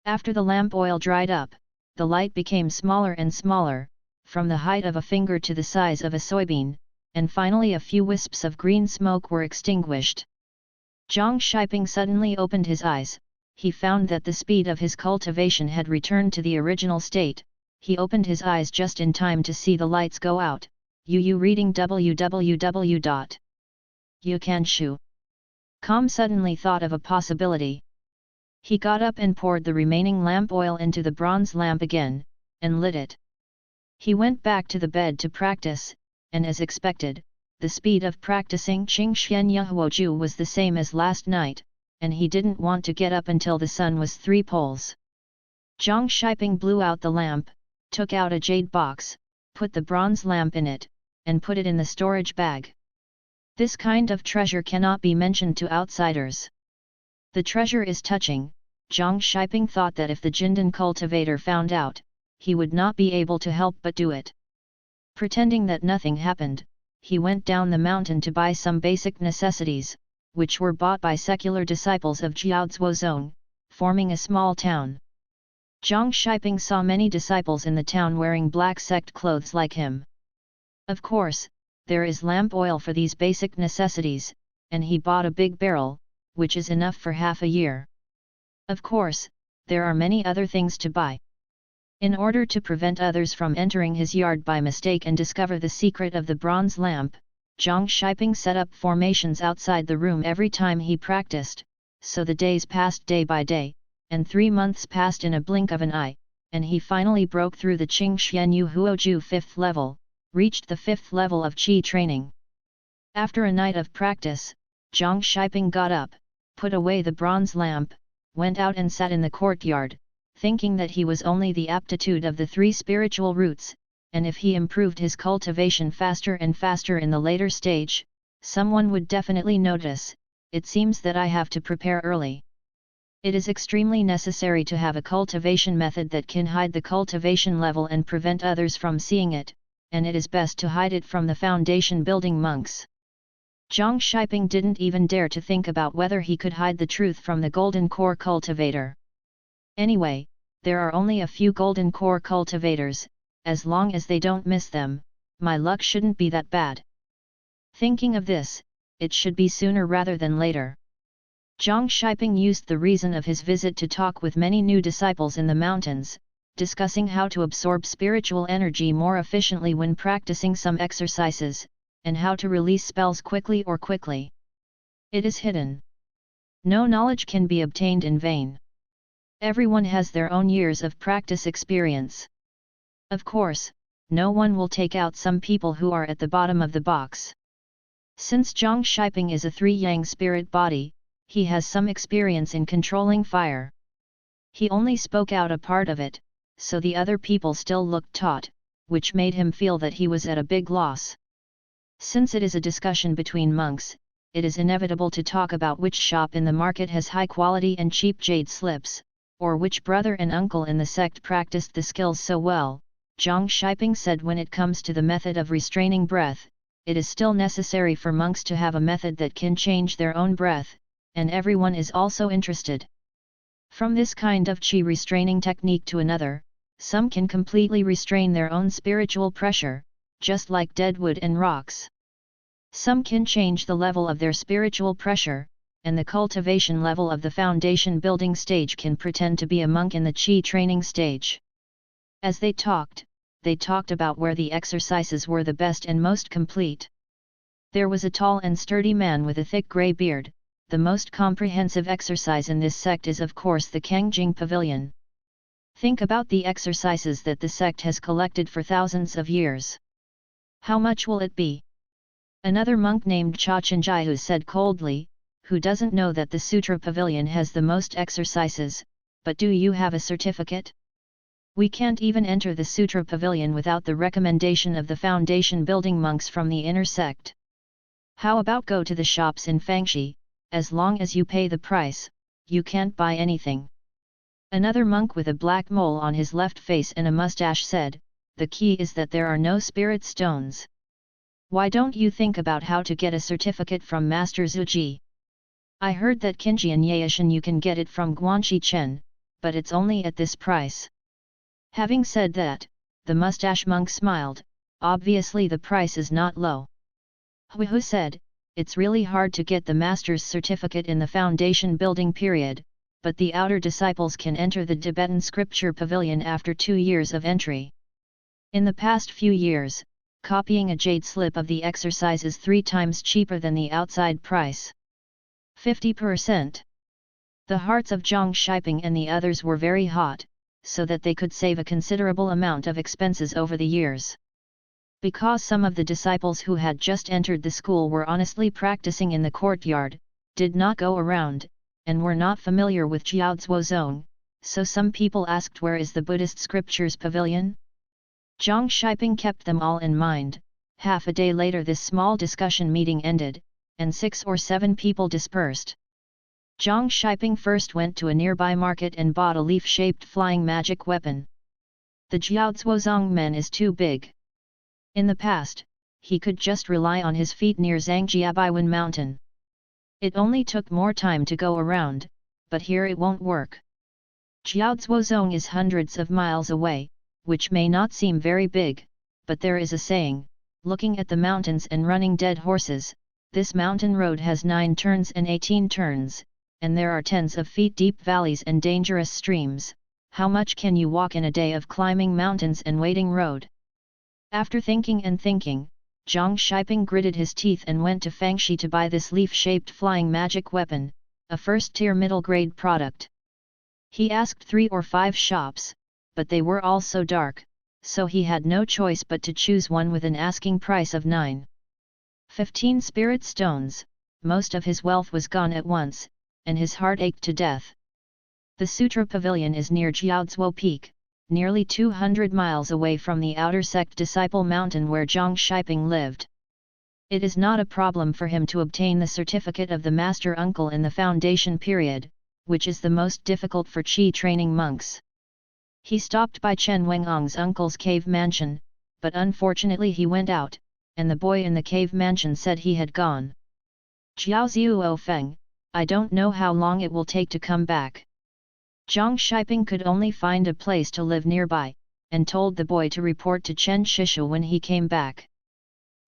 After the lamp oil dried up, the light became smaller and smaller, from the height of a finger to the size of a soybean, and finally a few wisps of green smoke were extinguished. Zhang Shiping suddenly opened his eyes. He found that the speed of his cultivation had returned to the original state. He opened his eyes just in time to see the lights go out. Reading www.youcanshu.com suddenly thought of a possibility. He got up and poured the remaining lamp oil into the bronze lamp again, and lit it. He went back to the bed to practice, and as expected, the speed of practicing Qing Xian Yahuoju was the same as last night, and he didn't want to get up until the sun was 3 poles. Zhang Shiping blew out the lamp, took out a jade box, put the bronze lamp in it, and put it in the storage bag. This kind of treasure cannot be mentioned to outsiders. The treasure is touching. Zhang Shiping thought that if the Jindan cultivator found out, he would not be able to help but do it. Pretending that nothing happened, he went down the mountain to buy some basic necessities, which were bought by secular disciples of Jiaozuo Zone, forming a small town. Zhang Shiping saw many disciples in the town wearing black sect clothes like him. Of course, there is lamp oil for these basic necessities, and he bought a big barrel, which is enough for half a year. Of course, there are many other things to buy. In order to prevent others from entering his yard by mistake and discover the secret of the bronze lamp, Zhang Shiping set up formations outside the room every time he practiced, so the days passed day by day, and 3 months passed in a blink of an eye, and he finally broke through the Qing Xian Yu Huoju 5th level, reached the 5th level of Qi training. After a night of practice, Zhang Shiping got up, put away the bronze lamp, went out and sat in the courtyard, thinking that he was only the aptitude of the 3 spiritual roots, and if he improved his cultivation faster and faster in the later stage, someone would definitely notice. It seems that I have to prepare early. It is extremely necessary to have a cultivation method that can hide the cultivation level and prevent others from seeing it, and it is best to hide it from the foundation building monks. Zhang Shiping didn't even dare to think about whether he could hide the truth from the golden core cultivator. Anyway, there are only a few golden core cultivators. As long as they don't miss them, my luck shouldn't be that bad. Thinking of this, it should be sooner rather than later. Zhang Shiping used the reason of his visit to talk with many new disciples in the mountains, discussing how to absorb spiritual energy more efficiently when practicing some exercises, and how to release spells quickly or quickly. It is hidden. No knowledge can be obtained in vain. Everyone has their own years of practice experience. Of course, no one will take out some people who are at the bottom of the box. Since Zhang Shiping is a three-yang spirit body, he has some experience in controlling fire. He only spoke out a part of it, so the other people still looked taut, which made him feel that he was at a big loss. Since it is a discussion between monks, it is inevitable to talk about which shop in the market has high quality and cheap jade slips, or which brother and uncle in the sect practiced the skills so well. Zhang Shiping said, when it comes to the method of restraining breath, it is still necessary for monks to have a method that can change their own breath, and everyone is also interested. From this kind of qi restraining technique to another, some can completely restrain their own spiritual pressure, just like dead wood and rocks. Some can change the level of their spiritual pressure, and the cultivation level of the foundation building stage can pretend to be a monk in the qi training stage. As they talked about where the exercises were the best and most complete. There was a tall and sturdy man with a thick grey beard. The most comprehensive exercise in this sect is of course the Kangjing Pavilion. Think about the exercises that the sect has collected for thousands of years. How much will it be? Another monk named Cha Chenjihu said coldly, who doesn't know that the Sutra Pavilion has the most exercises, but do you have a certificate? We can't even enter the Sutra Pavilion without the recommendation of the foundation building monks from the inner sect. How about go to the shops in Fangxi? As long as you pay the price, you can't buy anything. Another monk with a black mole on his left face and a mustache said, the key is that there are no spirit stones. Why don't you think about how to get a certificate from Master Zuji? I heard that Qinjian Yaishan you can get it from Guanxi Chen, but it's only at this price. Having said that, the mustache monk smiled, obviously the price is not low. Hu said, it's really hard to get the master's certificate in the foundation building period, but the outer disciples can enter the Tibetan scripture pavilion after 2 years of entry. In the past few years, copying a jade slip of the exercise is 3 times cheaper than the outside price. 50%. The hearts of Zhang Shiping and the others were very hot, so that they could save a considerable amount of expenses over the years. Because some of the disciples who had just entered the school were honestly practicing in the courtyard, did not go around, and were not familiar with Jiaozuozong, so some people asked, where is the Buddhist scriptures pavilion? Zhang Shiping kept them all in mind. Half a day later this small discussion meeting ended, and 6 or 7 people dispersed. Zhang Shiping first went to a nearby market and bought a leaf-shaped flying magic weapon. The Jiaozuozong men is too big. In the past, he could just rely on his feet near Zhangjiabaiwen mountain. It only took more time to go around, but here it won't work. Jiaozuozong is hundreds of miles away, which may not seem very big, but there is a saying, looking at the mountains and running dead horses, this mountain road has 9 turns and 18 turns, and there are tens of feet deep valleys and dangerous streams. How much can you walk in a day of climbing mountains and wading road? After thinking and thinking, Zhang Shiping gritted his teeth and went to Fangxi to buy this leaf-shaped flying magic weapon, a first-tier middle-grade product. He asked 3 or 5 shops, but they were all so dark, so he had no choice but to choose one with an asking price of 9.15 spirit stones. Most of his wealth was gone at once, and his heart ached to death. The Sutra Pavilion is near Jiaozuo Peak, nearly 200 miles away from the outer sect Disciple Mountain where Zhang Shiping lived. It is not a problem for him to obtain the certificate of the master uncle in the foundation period, which is the most difficult for qi training monks. He stopped by Chen Wengong's uncle's cave mansion, but unfortunately he went out, and the boy in the cave mansion said he had gone. Jiaozuo Feng, I don't know how long it will take to come back. Zhang Shiping could only find a place to live nearby, and told the boy to report to Chen Shishu when he came back.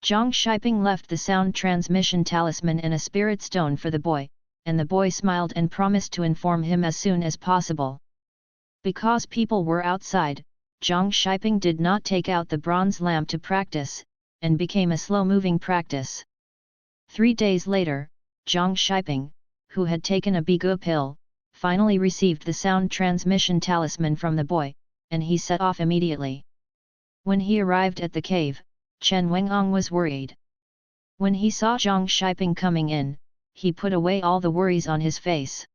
Zhang Shiping left the sound transmission talisman and a spirit stone for the boy, and the boy smiled and promised to inform him as soon as possible. Because people were outside, Zhang Shiping did not take out the bronze lamp to practice, and became a slow-moving practice. 3 days later, Zhang Shiping, who had taken a bigu pill, finally received the sound transmission talisman from the boy, and he set off immediately. When he arrived at the cave, Chen Wengang was worried. When he saw Zhang Shiping coming in, he put away all the worries on his face.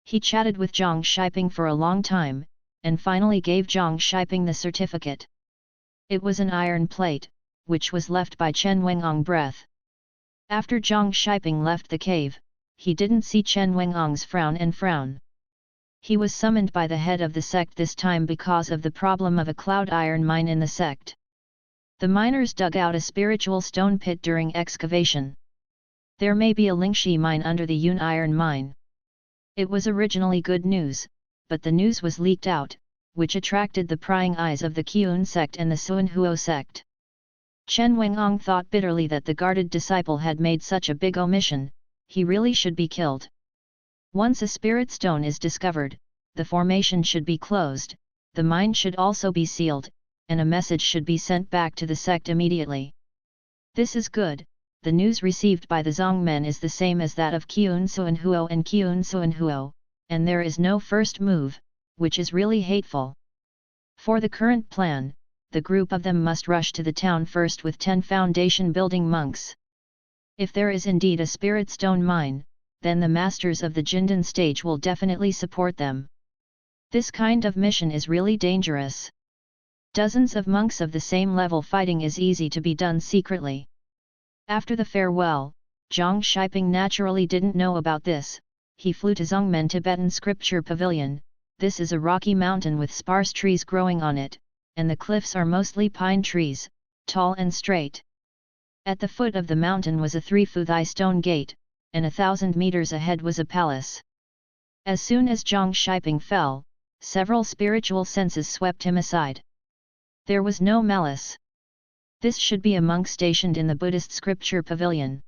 He chatted with Zhang Shiping for a long time, and finally gave Zhang Shiping the certificate. It was an iron plate, which was left by Chen Wengang breath. After Zhang Shiping left the cave, he didn't see Chen Wengang's frown. He was summoned by the head of the sect this time because of the problem of a cloud iron mine in the sect. The miners dug out a spiritual stone pit during excavation. There may be a Lingxi mine under the Yun iron mine. It was originally good news, but the news was leaked out, which attracted the prying eyes of the Qiyun sect and the Suanhuo sect. Chen Wengang thought bitterly that the guarded disciple had made such a big omission. He really should be killed. Once a spirit stone is discovered, the formation should be closed, the mine should also be sealed, and a message should be sent back to the sect immediately. This is good. The news received by the Zongmen is the same as that of Qiyun Suanhuo and Qiyun Suanhuo, and there is no first move, which is really hateful. For the current plan, the group of them must rush to the town first with 10 foundation building monks. If there is indeed a spirit stone mine, then the masters of the Jindan stage will definitely support them. This kind of mission is really dangerous. Dozens of monks of the same level fighting is easy to be done secretly. After the farewell, Zhang Shiping naturally didn't know about this. He flew to Zongmen Tibetan Scripture Pavilion. This is a rocky mountain with sparse trees growing on it, and the cliffs are mostly pine trees, tall and straight. At the foot of the mountain was a 3-futhai stone gate, and 1,000 meters ahead was a palace. As soon as Zhang Shiping fell, several spiritual senses swept him aside. There was no malice. This should be a monk stationed in the Buddhist scripture pavilion.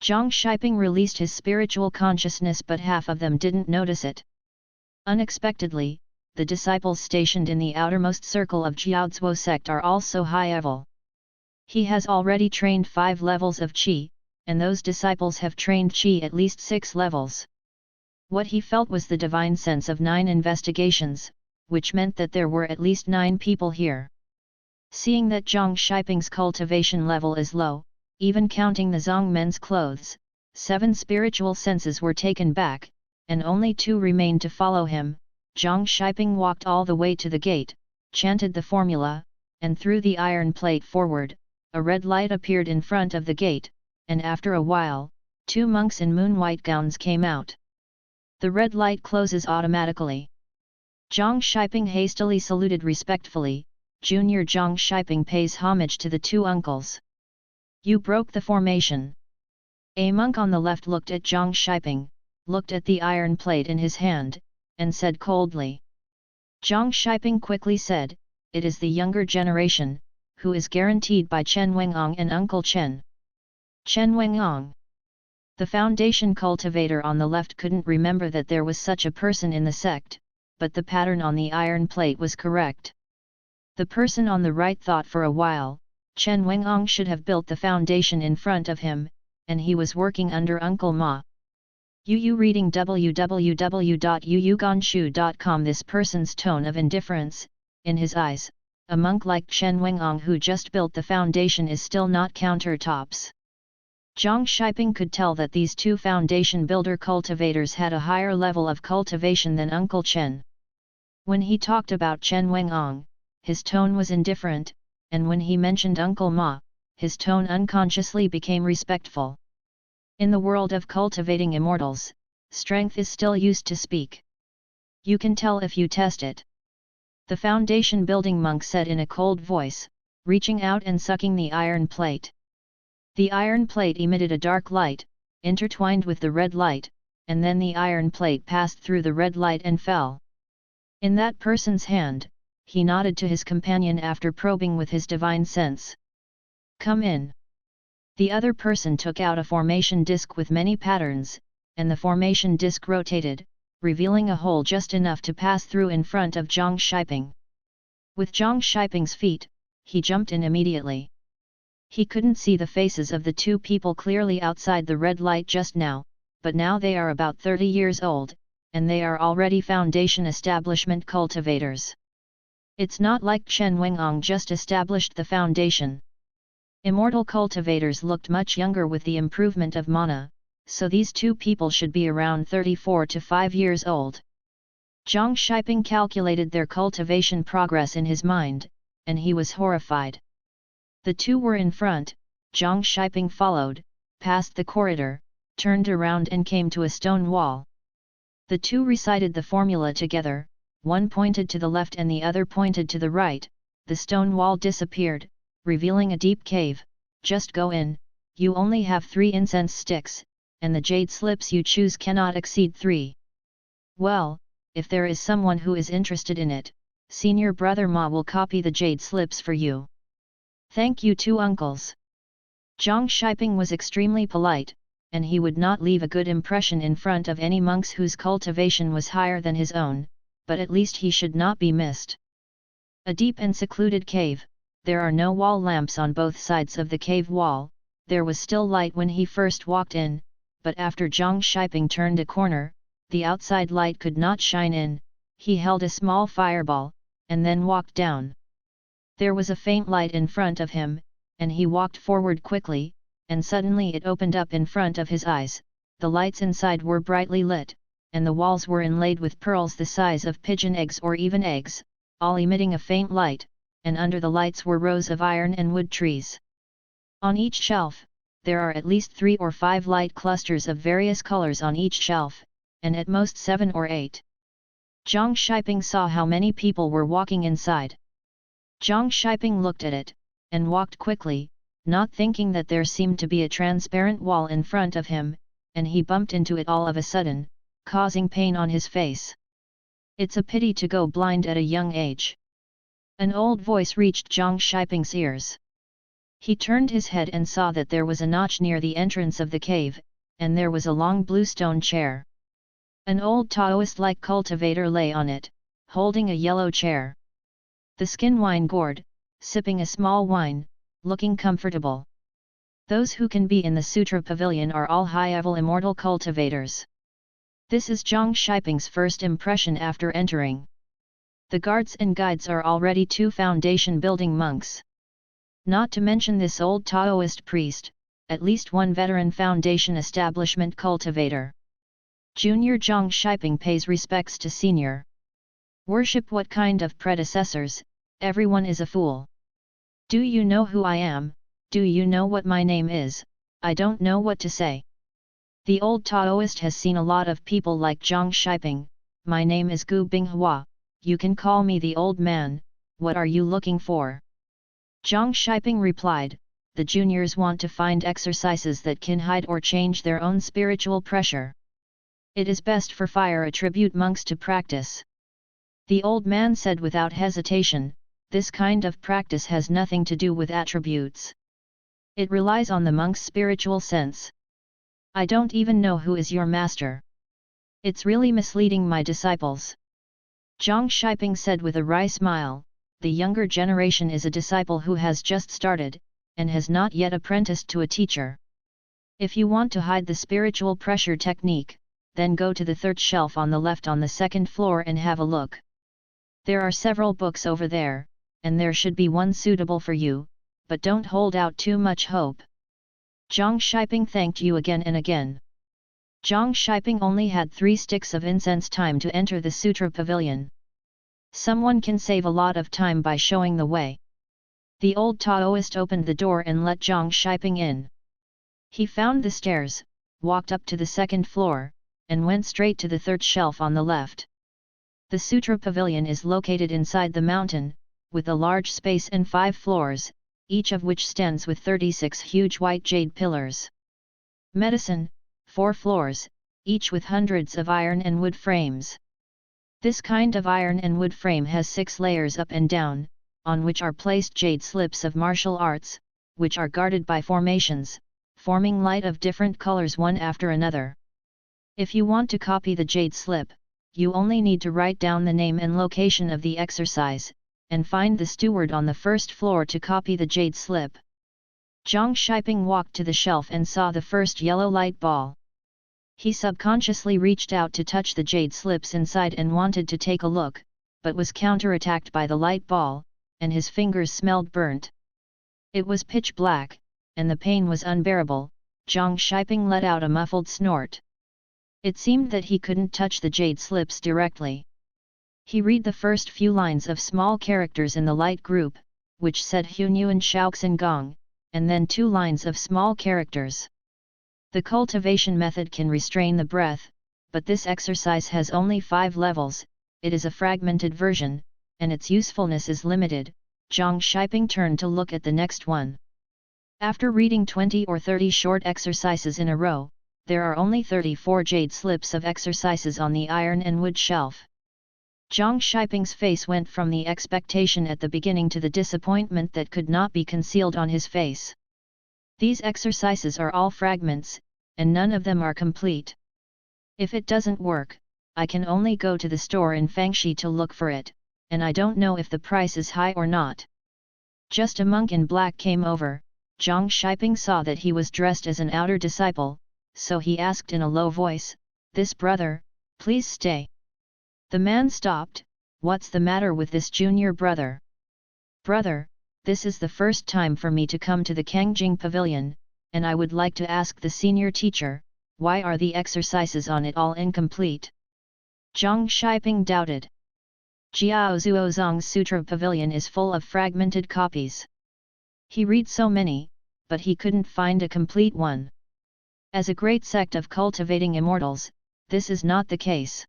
Zhang Shiping released his spiritual consciousness, but half of them didn't notice it. Unexpectedly, the disciples stationed in the outermost circle of Jiaozuo sect are also high level. He has already trained 5 levels of Qi, and those disciples have trained Qi at least 6 levels. What he felt was the divine sense of 9 investigations, which meant that there were at least 9 people here. Seeing that Zhang Shiping's cultivation level is low, even counting the Zongmen's clothes, 7 spiritual senses were taken back, and only 2 remained to follow him. Zhang Shiping walked all the way to the gate, chanted the formula, and threw the iron plate forward. A red light appeared in front of the gate, and after a while, 2 monks in moon-white gowns came out. The red light closes automatically. Zhang Shiping hastily saluted respectfully. Junior Zhang Shiping pays homage to the 2 uncles. You broke the formation. A monk on the left looked at Zhang Shiping, looked at the iron plate in his hand, and said coldly. Zhang Shiping quickly said, "It is the younger generation, who is guaranteed by Chen Wengang and Uncle Chen." Chen Wengang. The foundation cultivator on the left couldn't remember that there was such a person in the sect, but the pattern on the iron plate was correct. The person on the right thought for a while. Chen Wengang should have built the foundation in front of him, and he was working under Uncle Ma. Yu reading www.yuyuganshu.com. This person's tone of indifference, in his eyes, a monk like Chen Wengang who just built the foundation is still not countertops. Zhang Shiping could tell that these 2 foundation builder cultivators had a higher level of cultivation than Uncle Chen. When he talked about Chen Wengang, his tone was indifferent, and when he mentioned Uncle Ma, his tone unconsciously became respectful. In the world of cultivating immortals, strength is still used to speak. You can tell if you test it. The foundation building monk said in a cold voice, reaching out and sucking the iron plate. The iron plate emitted a dark light, intertwined with the red light, and then the iron plate passed through the red light and fell. In that person's hand, he nodded to his companion after probing with his divine sense. Come in. The other person took out a formation disc with many patterns, and the formation disc rotated, revealing a hole just enough to pass through in front of Zhang Shiping. With Zhang Shiping's feet, he jumped in immediately. He couldn't see the faces of the 2 people clearly outside the red light just now, but now they are about 30 years old, and they are already foundation establishment cultivators. It's not like Chen Wengang just established the foundation. Immortal cultivators looked much younger with the improvement of mana, so these two people should be around 34 to 5 years old. Zhang Shiping calculated their cultivation progress in his mind, and he was horrified. The two were in front, Zhang Shiping followed, passed the corridor, turned around and came to a stone wall. The two recited the formula together, one pointed to the left and the other pointed to the right. The stone wall disappeared, revealing a deep cave. Just go in, you only have 3 incense sticks, and the jade slips you choose cannot exceed 3. Well, if there is someone who is interested in it, senior brother Ma will copy the jade slips for you. Thank you two uncles. Zhang Shiping was extremely polite, and he would not leave a good impression in front of any monks whose cultivation was higher than his own, but at least he should not be missed. A deep and secluded cave, there are no wall lamps on both sides of the cave wall. There was still light when he first walked in, but after Zhang Shiping turned a corner, the outside light could not shine in. He held a small fireball, and then walked down. There was a faint light in front of him, and he walked forward quickly, and suddenly it opened up in front of his eyes. The lights inside were brightly lit, and the walls were inlaid with pearls the size of pigeon eggs or even eggs, all emitting a faint light, and under the lights were rows of iron and wood trees. On each shelf, there are at least 3 or 5 light clusters of various colors on each shelf, and at most 7 or 8. Zhang Shiping saw how many people were walking inside. Zhang Shiping looked at it, and walked quickly, not thinking that there seemed to be a transparent wall in front of him, and he bumped into it all of a sudden, causing pain on his face. It's a pity to go blind at a young age. An old voice reached Zhang Shiping's ears. He turned his head and saw that there was a notch near the entrance of the cave, and there was a long blue stone chair. An old Taoist-like cultivator lay on it, holding a yellow chair. The skin wine gourd, sipping a small wine, looking comfortable. Those who can be in the Sutra Pavilion are all high-level immortal cultivators. This is Zhang Shiping's first impression after entering. The guards and guides are already 2 foundation-building monks. Not to mention this old Taoist priest, at least 1 veteran foundation establishment cultivator. Junior Zhang Shiping pays respects to senior. Worship what kind of predecessors, everyone is a fool. Do you know who I am? Do you know what my name is? I don't know what to say. The old Taoist has seen a lot of people like Zhang Shiping. My name is Gu Binghua, you can call me the old man. What are you looking for? Zhang Shiping replied, the juniors want to find exercises that can hide or change their own spiritual pressure. It is best for fire attribute monks to practice. The old man said without hesitation, this kind of practice has nothing to do with attributes. It relies on the monk's spiritual sense. I don't even know who is your master. It's really misleading my disciples. Zhang Shiping said with a wry smile, the younger generation is a disciple who has just started, and has not yet apprenticed to a teacher. If you want to hide the spiritual pressure technique, then go to the 3rd shelf on the left on the 2nd floor and have a look. There are several books over there, and there should be one suitable for you, but don't hold out too much hope. Zhang Shiping thanked you again and again. Zhang Shiping only had 3 sticks of incense time to enter the Sutra Pavilion. Someone can save a lot of time by showing the way. The old Taoist opened the door and let Zhang Shiping in. He found the stairs, walked up to the 2nd floor, and went straight to the 3rd shelf on the left. The Sutra Pavilion is located inside the mountain, with a large space and 5 floors, each of which stands with 36 huge white jade pillars. Medicine, 4 floors, each with hundreds of iron and wood frames. This kind of iron and wood frame has 6 layers up and down, on which are placed jade slips of martial arts, which are guarded by formations, forming light of different colors one after another. If you want to copy the jade slip, you only need to write down the name and location of the exercise, and find the steward on the 1st floor to copy the jade slip. Zhang Shiping walked to the shelf and saw the first yellow light ball. He subconsciously reached out to touch the jade slips inside and wanted to take a look, but was counterattacked by the light ball, and his fingers smelled burnt. It was pitch black, and the pain was unbearable. Zhang Shiping let out a muffled snort. It seemed that he couldn't touch the jade slips directly. He read the first few lines of small characters in the light group, which said Hunyuan Shaoxin Gong, and then 2 lines of small characters. The cultivation method can restrain the breath, but this exercise has only 5 levels, it is a fragmented version, and its usefulness is limited. Zhang Shiping turned to look at the next one. After reading 20 or 30 short exercises in a row, there are only 34 jade slips of exercises on the iron and wood shelf. Zhang Shiping's face went from the expectation at the beginning to the disappointment that could not be concealed on his face. These exercises are all fragments, and none of them are complete. If it doesn't work, I can only go to the store in Fangxi to look for it, and I don't know if the price is high or not. Just a monk in black came over. Zhang Shiping saw that he was dressed as an outer disciple, so he asked in a low voice, "This brother, please stay." The man stopped. "What's the matter with this junior brother?" "Brother, this is the first time for me to come to the Kangjing Pavilion, and I would like to ask the senior teacher, why are the exercises on it all incomplete?" Zhang Shiping doubted. Jiao Zuozong's Sutra Pavilion is full of fragmented copies. He read so many, but he couldn't find a complete one. As a great sect of cultivating immortals, this is not the case.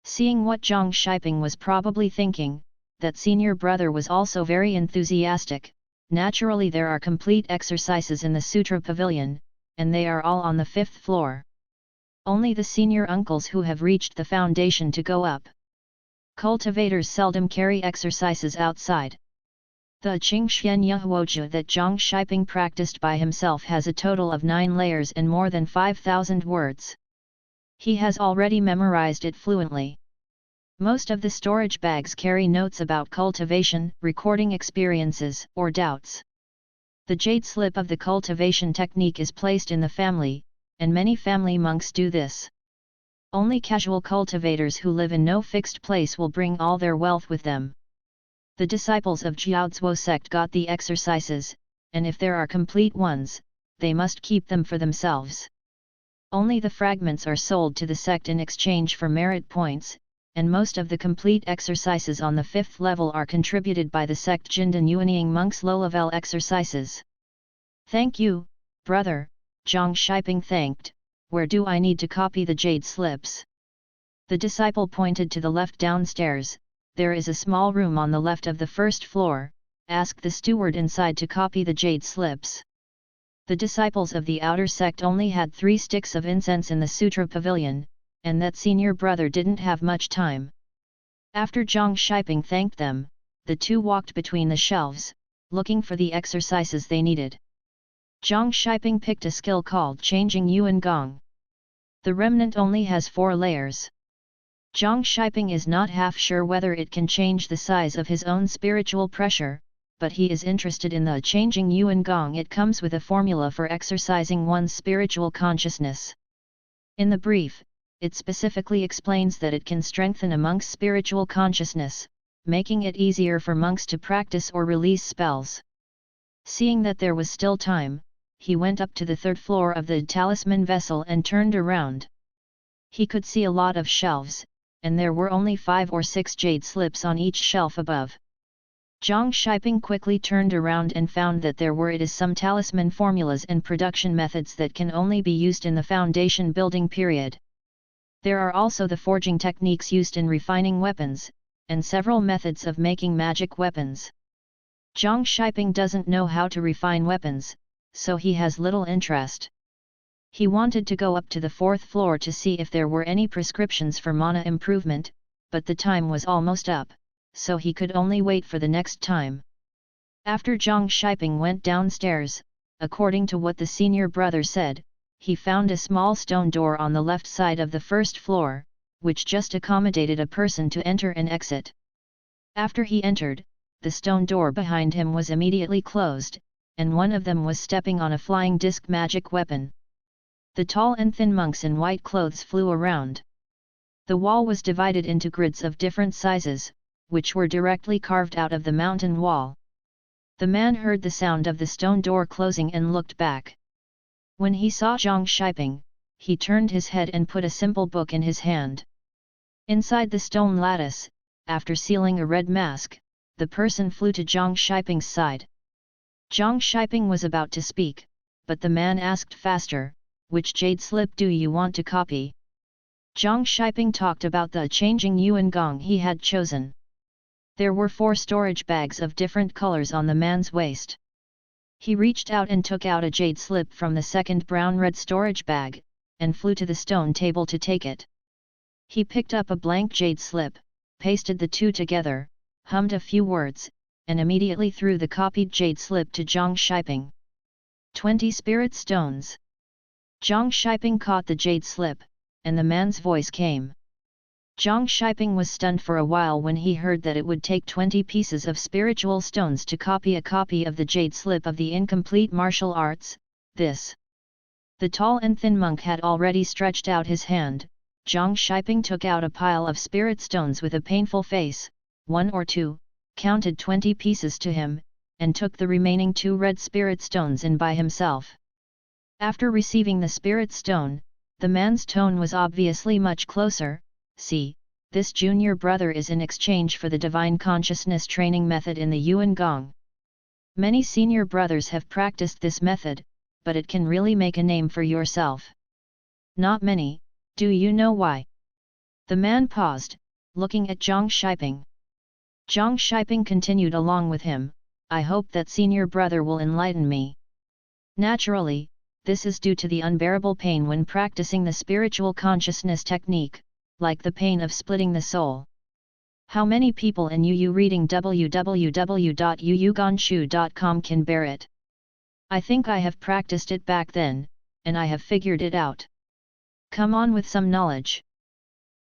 Seeing what Zhang Shiping was probably thinking, that senior brother was also very enthusiastic. Naturally there are complete exercises in the Sutra Pavilion, and they are all on the 5th floor. Only the senior uncles who have reached the foundation to go up. Cultivators seldom carry exercises outside. The Qingxian Yehuoju that Zhang Shiping practiced by himself has a total of 9 layers and more than 5,000 words. He has already memorized it fluently. Most of the storage bags carry notes about cultivation, recording experiences, or doubts. The jade slip of the cultivation technique is placed in the family, and many family monks do this. Only casual cultivators who live in no fixed place will bring all their wealth with them. The disciples of Jiaozuo sect got the exercises, and if there are complete ones, they must keep them for themselves. Only the fragments are sold to the sect in exchange for merit points, and most of the complete exercises on the 5th level are contributed by the sect Jindan Yuanying monks' low-level exercises. "Thank you, brother," Zhang Shiping thanked. "Where do I need to copy the jade slips?" The disciple pointed to the left downstairs. "There is a small room on the left of the 1st floor, ask the steward inside to copy the jade slips." The disciples of the outer sect only had 3 sticks of incense in the Sutra Pavilion, and that senior brother didn't have much time. After Zhang Shiping thanked them, the two walked between the shelves, looking for the exercises they needed. Zhang Shiping picked a skill called Changing Yuan Gong. The remnant only has 4 layers. Zhang Shiping is not half sure whether it can change the size of his own spiritual pressure, but he is interested in the Changing Yuan Gong. It comes with a formula for exercising one's spiritual consciousness. In the brief, it specifically explains that it can strengthen a monk's spiritual consciousness, making it easier for monks to practice or release spells. Seeing that there was still time, he went up to the 3rd floor of the talisman vessel and turned around. He could see a lot of shelves, and there were only 5 or 6 jade slips on each shelf above. Zhang Shiping quickly turned around and found that there were some talisman formulas and production methods that can only be used in the foundation building period. There are also the forging techniques used in refining weapons, and several methods of making magic weapons. Zhang Shiping doesn't know how to refine weapons, so he has little interest. He wanted to go up to the 4th floor to see if there were any prescriptions for mana improvement, but the time was almost up, so he could only wait for the next time. After Zhang Shiping went downstairs, according to what the senior brother said, he found a small stone door on the left side of the 1st floor, which just accommodated a person to enter and exit. After he entered, the stone door behind him was immediately closed, and one of them was stepping on a flying disc magic weapon. The tall and thin monks in white clothes flew around. The wall was divided into grids of different sizes, which were directly carved out of the mountain wall. The man heard the sound of the stone door closing and looked back. When he saw Zhang Shiping, he turned his head and put a simple book in his hand. Inside the stone lattice, after sealing a red mask, the person flew to Zhang Shiping's side. Zhang Shiping was about to speak, but the man asked faster, "Which jade slip do you want to copy?" Zhang Shiping talked about the changing yuan gong he had chosen. There were 4 storage bags of different colors on the man's waist. He reached out and took out a jade slip from the second brown-red storage bag, and flew to the stone table to take it. He picked up a blank jade slip, pasted the two together, hummed a few words, and immediately threw the copied jade slip to Zhang Shiping. 20 spirit stones. Zhang Shiping caught the jade slip, and the man's voice came. Zhang Shiping was stunned for a while when he heard that it would take 20 pieces of spiritual stones to copy a copy of the jade slip of the incomplete martial arts. The tall and thin monk had already stretched out his hand. Zhang Shiping took out a pile of spirit stones with a painful face, 1 or 2, counted 20 pieces to him, and took the remaining 2 red spirit stones in by himself. After receiving the spirit stone, the man's tone was obviously much closer. "See, this junior brother is in exchange for the divine consciousness training method in the Yuan Gong. Many senior brothers have practiced this method, but it can really make a name for yourself." "Not many, do you know why?" The man paused, looking at Zhang Shiping. Zhang Shiping continued along with him, "I hope that senior brother will enlighten me. Naturally, this is due to the unbearable pain when practicing the spiritual consciousness technique, like the pain of splitting the soul. How many people in UU reading www.uuganshu.com can bear it? I think I have practiced it back then, and I have figured it out. Come on with some knowledge."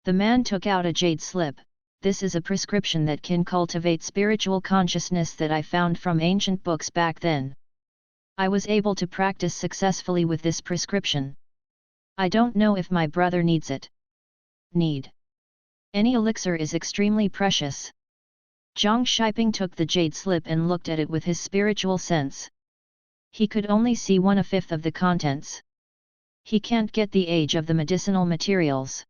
The man took out a jade slip. "This is a prescription that can cultivate spiritual consciousness that I found from ancient books back then. I was able to practice successfully with this prescription. I don't know if my brother needs it." "Need? Any elixir is extremely precious." Zhang Shiping took the jade slip and looked at it with his spiritual sense. He could only see 1/5 of the contents. He can't get the age of the medicinal materials.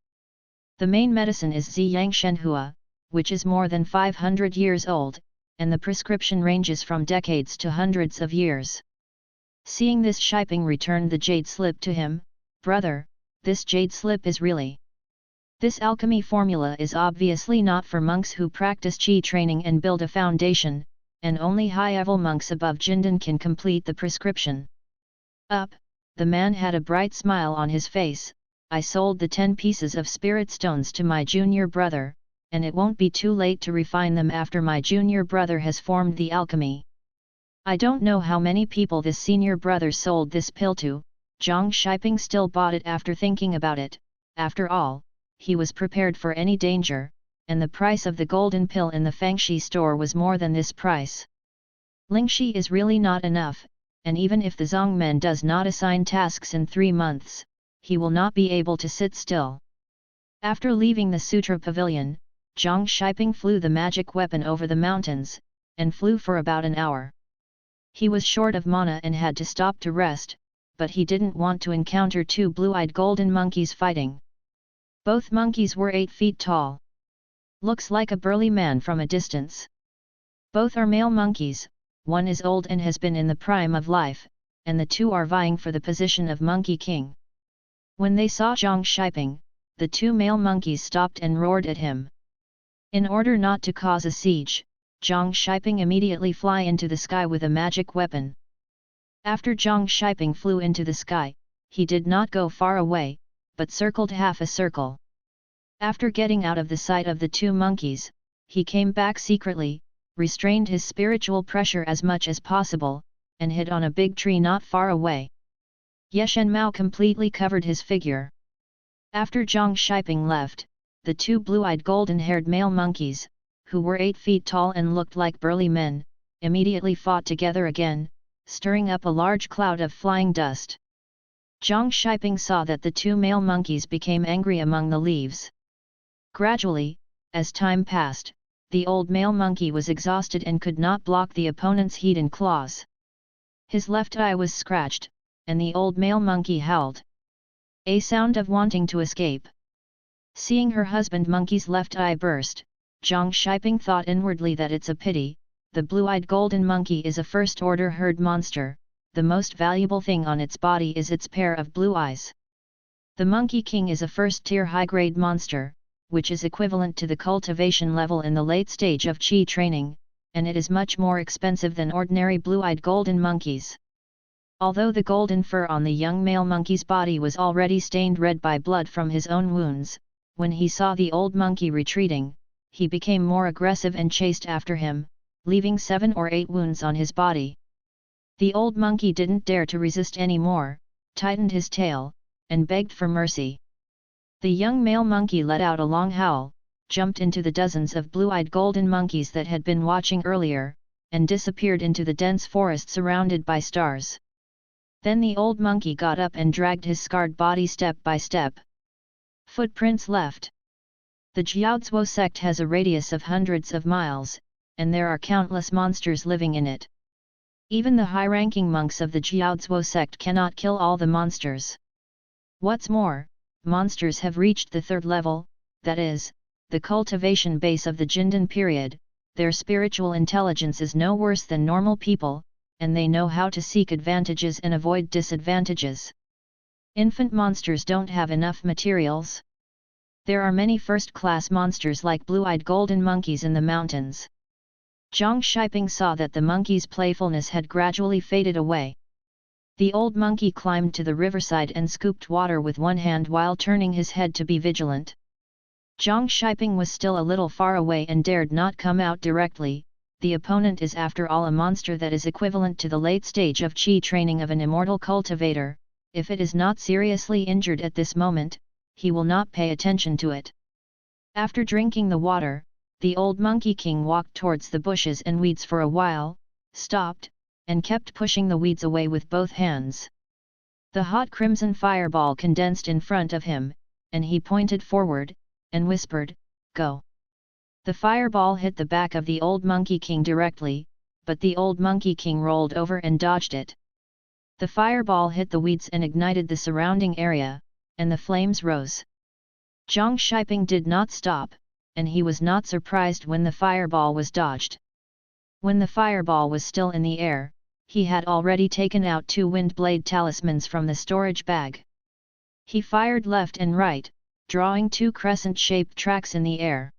The main medicine is Ziyang Shenhua, which is more than 500 years old, and the prescription ranges from decades to hundreds of years. Seeing this, Shiping returned the jade slip to him. "Brother, this jade slip is really. This alchemy formula is obviously not for monks who practice qi training and build a foundation, and only high-level monks above Jindan can complete the prescription." The man had a bright smile on his face. "I sold the 10 pieces of spirit stones to my junior brother, and it won't be too late to refine them after my junior brother has formed the alchemy. I don't know how many people this senior brother sold this pill to." Zhang Shiping still bought it after thinking about it. After all, he was prepared for any danger, and the price of the golden pill in the Fangshi store was more than this price. Lingxi is really not enough, and even if the Zongmen does not assign tasks in 3 months, he will not be able to sit still. After leaving the Sutra Pavilion, Zhang Shiping flew the magic weapon over the mountains, and flew for about an hour. He was short of mana and had to stop to rest, but he didn't want to encounter 2 blue-eyed golden monkeys fighting. Both monkeys were 8 feet tall. Looks like a burly man from a distance. Both are male monkeys, one is old and has been in the prime of life, and the 2 are vying for the position of Monkey King. When they saw Zhang Shiping, the 2 male monkeys stopped and roared at him. In order not to cause a siege, Zhang Shiping immediately fly into the sky with a magic weapon. After Zhang Shiping flew into the sky, he did not go far away, but circled half a circle. After getting out of the sight of the 2 monkeys, he came back secretly, restrained his spiritual pressure as much as possible, and hid on a big tree not far away. Yeshen Mao completely covered his figure. After Zhang Shiping left, the 2 blue-eyed golden-haired male monkeys, who were 8 feet tall and looked like burly men, immediately fought together again, stirring up a large cloud of flying dust. Zhang Shiping saw that the 2 male monkeys became angry among the leaves. Gradually, as time passed, the old male monkey was exhausted and could not block the opponent's heat claws. His left eye was scratched, and the old male monkey howled. A sound of wanting to escape. Seeing her husband monkey's left eye burst, Zhang Shiping thought inwardly that it's a pity. The blue-eyed golden monkey is a first-order herd monster. The most valuable thing on its body is its pair of blue eyes. The Monkey King is a first-tier high-grade monster, which is equivalent to the cultivation level in the late stage of Qi training, and it is much more expensive than ordinary blue-eyed golden monkeys. Although the golden fur on the young male monkey's body was already stained red by blood from his own wounds, when he saw the old monkey retreating, he became more aggressive and chased after him, leaving 7 or 8 wounds on his body. The old monkey didn't dare to resist anymore, tightened his tail, and begged for mercy. The young male monkey let out a long howl, jumped into the dozens of blue-eyed golden monkeys that had been watching earlier, and disappeared into the dense forest surrounded by stars. Then the old monkey got up and dragged his scarred body step by step. Footprints left. The Jiaozuo sect has a radius of hundreds of miles, and there are countless monsters living in it. Even the high-ranking monks of the Jiaozuo sect cannot kill all the monsters. What's more, monsters have reached the 3rd level, that is, the cultivation base of the Jindan period. Their spiritual intelligence is no worse than normal people, and they know how to seek advantages and avoid disadvantages. Infant monsters don't have enough materials. There are many first-class monsters like blue-eyed golden monkeys in the mountains. Zhang Shiping saw that the monkey's playfulness had gradually faded away. The old monkey climbed to the riverside and scooped water with one hand while turning his head to be vigilant. Zhang Shiping was still a little far away and dared not come out directly. The opponent is after all a monster that is equivalent to the late stage of Qi training of an immortal cultivator. If it is not seriously injured at this moment, he will not pay attention to it. After drinking the water, the old Monkey King walked towards the bushes and weeds for a while, stopped, and kept pushing the weeds away with both hands. The hot crimson fireball condensed in front of him, and he pointed forward, and whispered, "Go!" The fireball hit the back of the old Monkey King directly, but the old Monkey King rolled over and dodged it. The fireball hit the weeds and ignited the surrounding area, and the flames rose. Zhang Shiping did not stop, and he was not surprised when the fireball was dodged. When the fireball was still in the air, he had already taken out 2 wind blade talismans from the storage bag. He fired left and right, drawing 2 crescent-shaped tracks in the air.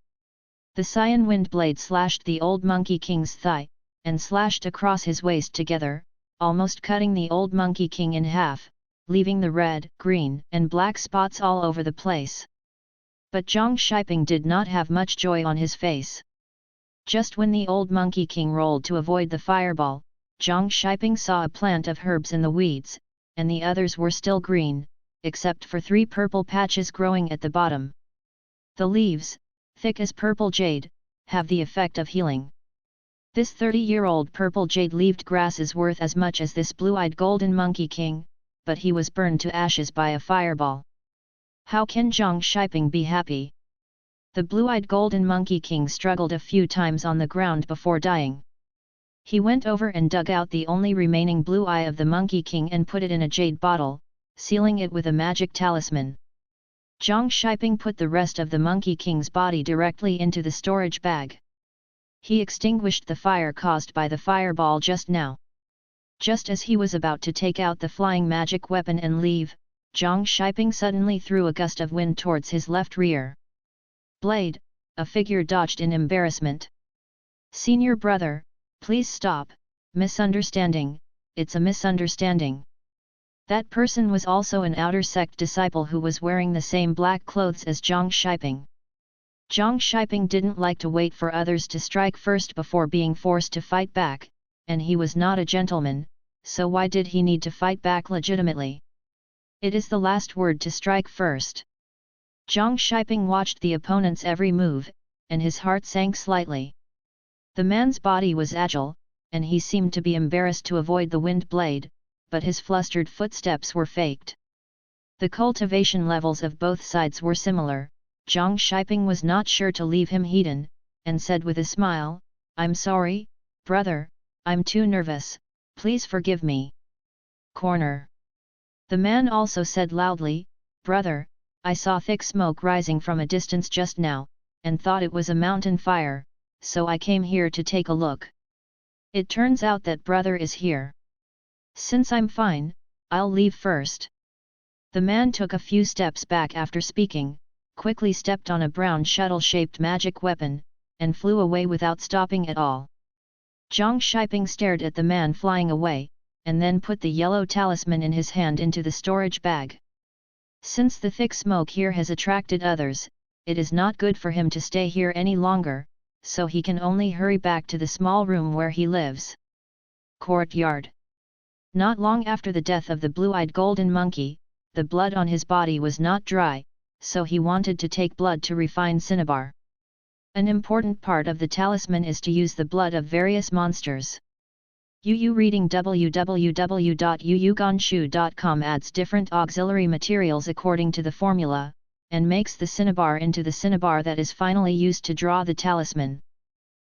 The cyan wind blade slashed the old Monkey King's thigh, and slashed across his waist together, almost cutting the old Monkey King in half, leaving the red, green, and black spots all over the place. But Zhang Shiping did not have much joy on his face. Just when the old Monkey King rolled to avoid the fireball, Zhang Shiping saw a plant of herbs in the weeds, and the others were still green, except for 3 purple patches growing at the bottom. The leaves, thick as purple jade, have the effect of healing. This 30-year-old purple jade-leaved grass is worth as much as this blue-eyed golden Monkey King, but he was burned to ashes by a fireball. How can Zhang Shiping be happy? The blue-eyed golden Monkey King struggled a few times on the ground before dying. He went over and dug out the only remaining blue eye of the Monkey King and put it in a jade bottle, sealing it with a magic talisman. Zhang Shiping put the rest of the Monkey King's body directly into the storage bag. He extinguished the fire caused by the fireball just now. Just as he was about to take out the flying magic weapon and leave, Zhang Shiping suddenly threw a gust of wind towards his left rear. Blade, a figure dodged in embarrassment. "Senior brother, please stop, misunderstanding, it's a misunderstanding." That person was also an outer sect disciple who was wearing the same black clothes as Zhang Shiping. Zhang Shiping didn't like to wait for others to strike first before being forced to fight back, and he was not a gentleman, so why did he need to fight back legitimately? It is the last word to strike first. Zhang Shiping watched the opponent's every move, and his heart sank slightly. The man's body was agile, and he seemed to be embarrassed to avoid the wind blade, but his flustered footsteps were faked. The cultivation levels of both sides were similar. Zhang Shiping was not sure to leave him hidden, and said with a smile, "I'm sorry, brother, I'm too nervous, please forgive me." Corner. The man also said loudly, "Brother, I saw thick smoke rising from a distance just now, and thought it was a mountain fire, so I came here to take a look. It turns out that brother is here. Since I'm fine, I'll leave first." The man took a few steps back after speaking, quickly stepped on a brown shuttle-shaped magic weapon, and flew away without stopping at all. Zhang Shiping stared at the man flying away, and then put the yellow talisman in his hand into the storage bag. Since the thick smoke here has attracted others, it is not good for him to stay here any longer, so he can only hurry back to the small room where he lives. Courtyard. Not long after the death of the blue-eyed golden monkey, the blood on his body was not dry, so he wanted to take blood to refine cinnabar. An important part of the talisman is to use the blood of various monsters. Yu reading www.yuyuganshu.com adds different auxiliary materials according to the formula, and makes the cinnabar into the cinnabar that is finally used to draw the talisman.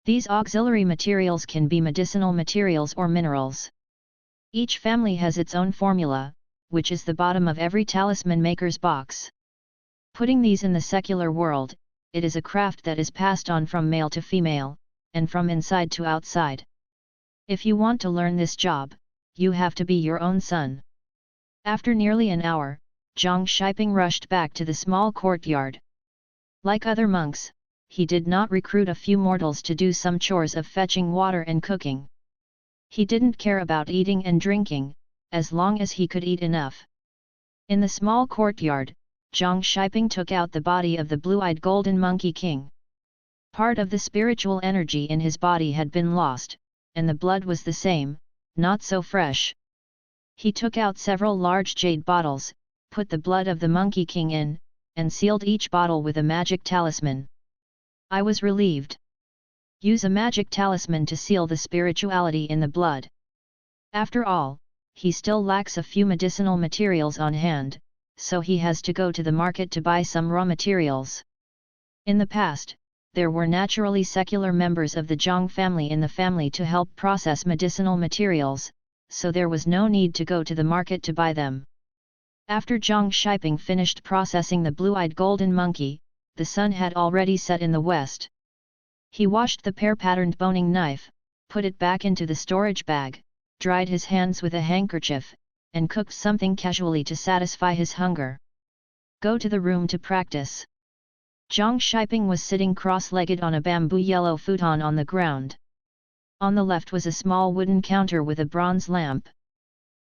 These auxiliary materials can be medicinal materials or minerals. Each family has its own formula, which is the bottom of every talisman maker's box. Putting these in the secular world, it is a craft that is passed on from male to female, and from inside to outside. If you want to learn this job, you have to be your own son. After nearly an hour, Zhang Shiping rushed back to the small courtyard. Like other monks, he did not recruit a few mortals to do some chores of fetching water and cooking. He didn't care about eating and drinking, as long as he could eat enough. In the small courtyard, Zhang Shiping took out the body of the blue-eyed golden monkey king. Part of the spiritual energy in his body had been lost, and the blood was the same, not so fresh. He took out several large jade bottles, put the blood of the monkey king in, and sealed each bottle with a magic talisman. I was relieved. Use a magic talisman to seal the spirituality in the blood. After all, he still lacks a few medicinal materials on hand, so he has to go to the market to buy some raw materials. In the past, there were naturally secular members of the Zhang family in the family to help process medicinal materials, so there was no need to go to the market to buy them. After Zhang Shiping finished processing the blue-eyed golden monkey, the sun had already set in the west. He washed the pear-patterned boning knife, put it back into the storage bag, dried his hands with a handkerchief, and cooked something casually to satisfy his hunger. Go to the room to practice. Zhang Shiping was sitting cross-legged on a bamboo yellow futon on the ground. On the left was a small wooden counter with a bronze lamp.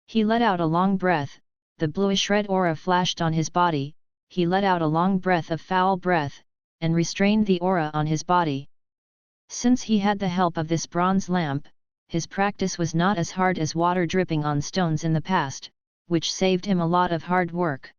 He let out a long breath, the bluish red aura flashed on his body, he let out a long breath of foul breath, and restrained the aura on his body. Since he had the help of this bronze lamp, his practice was not as hard as water dripping on stones in the past, which saved him a lot of hard work.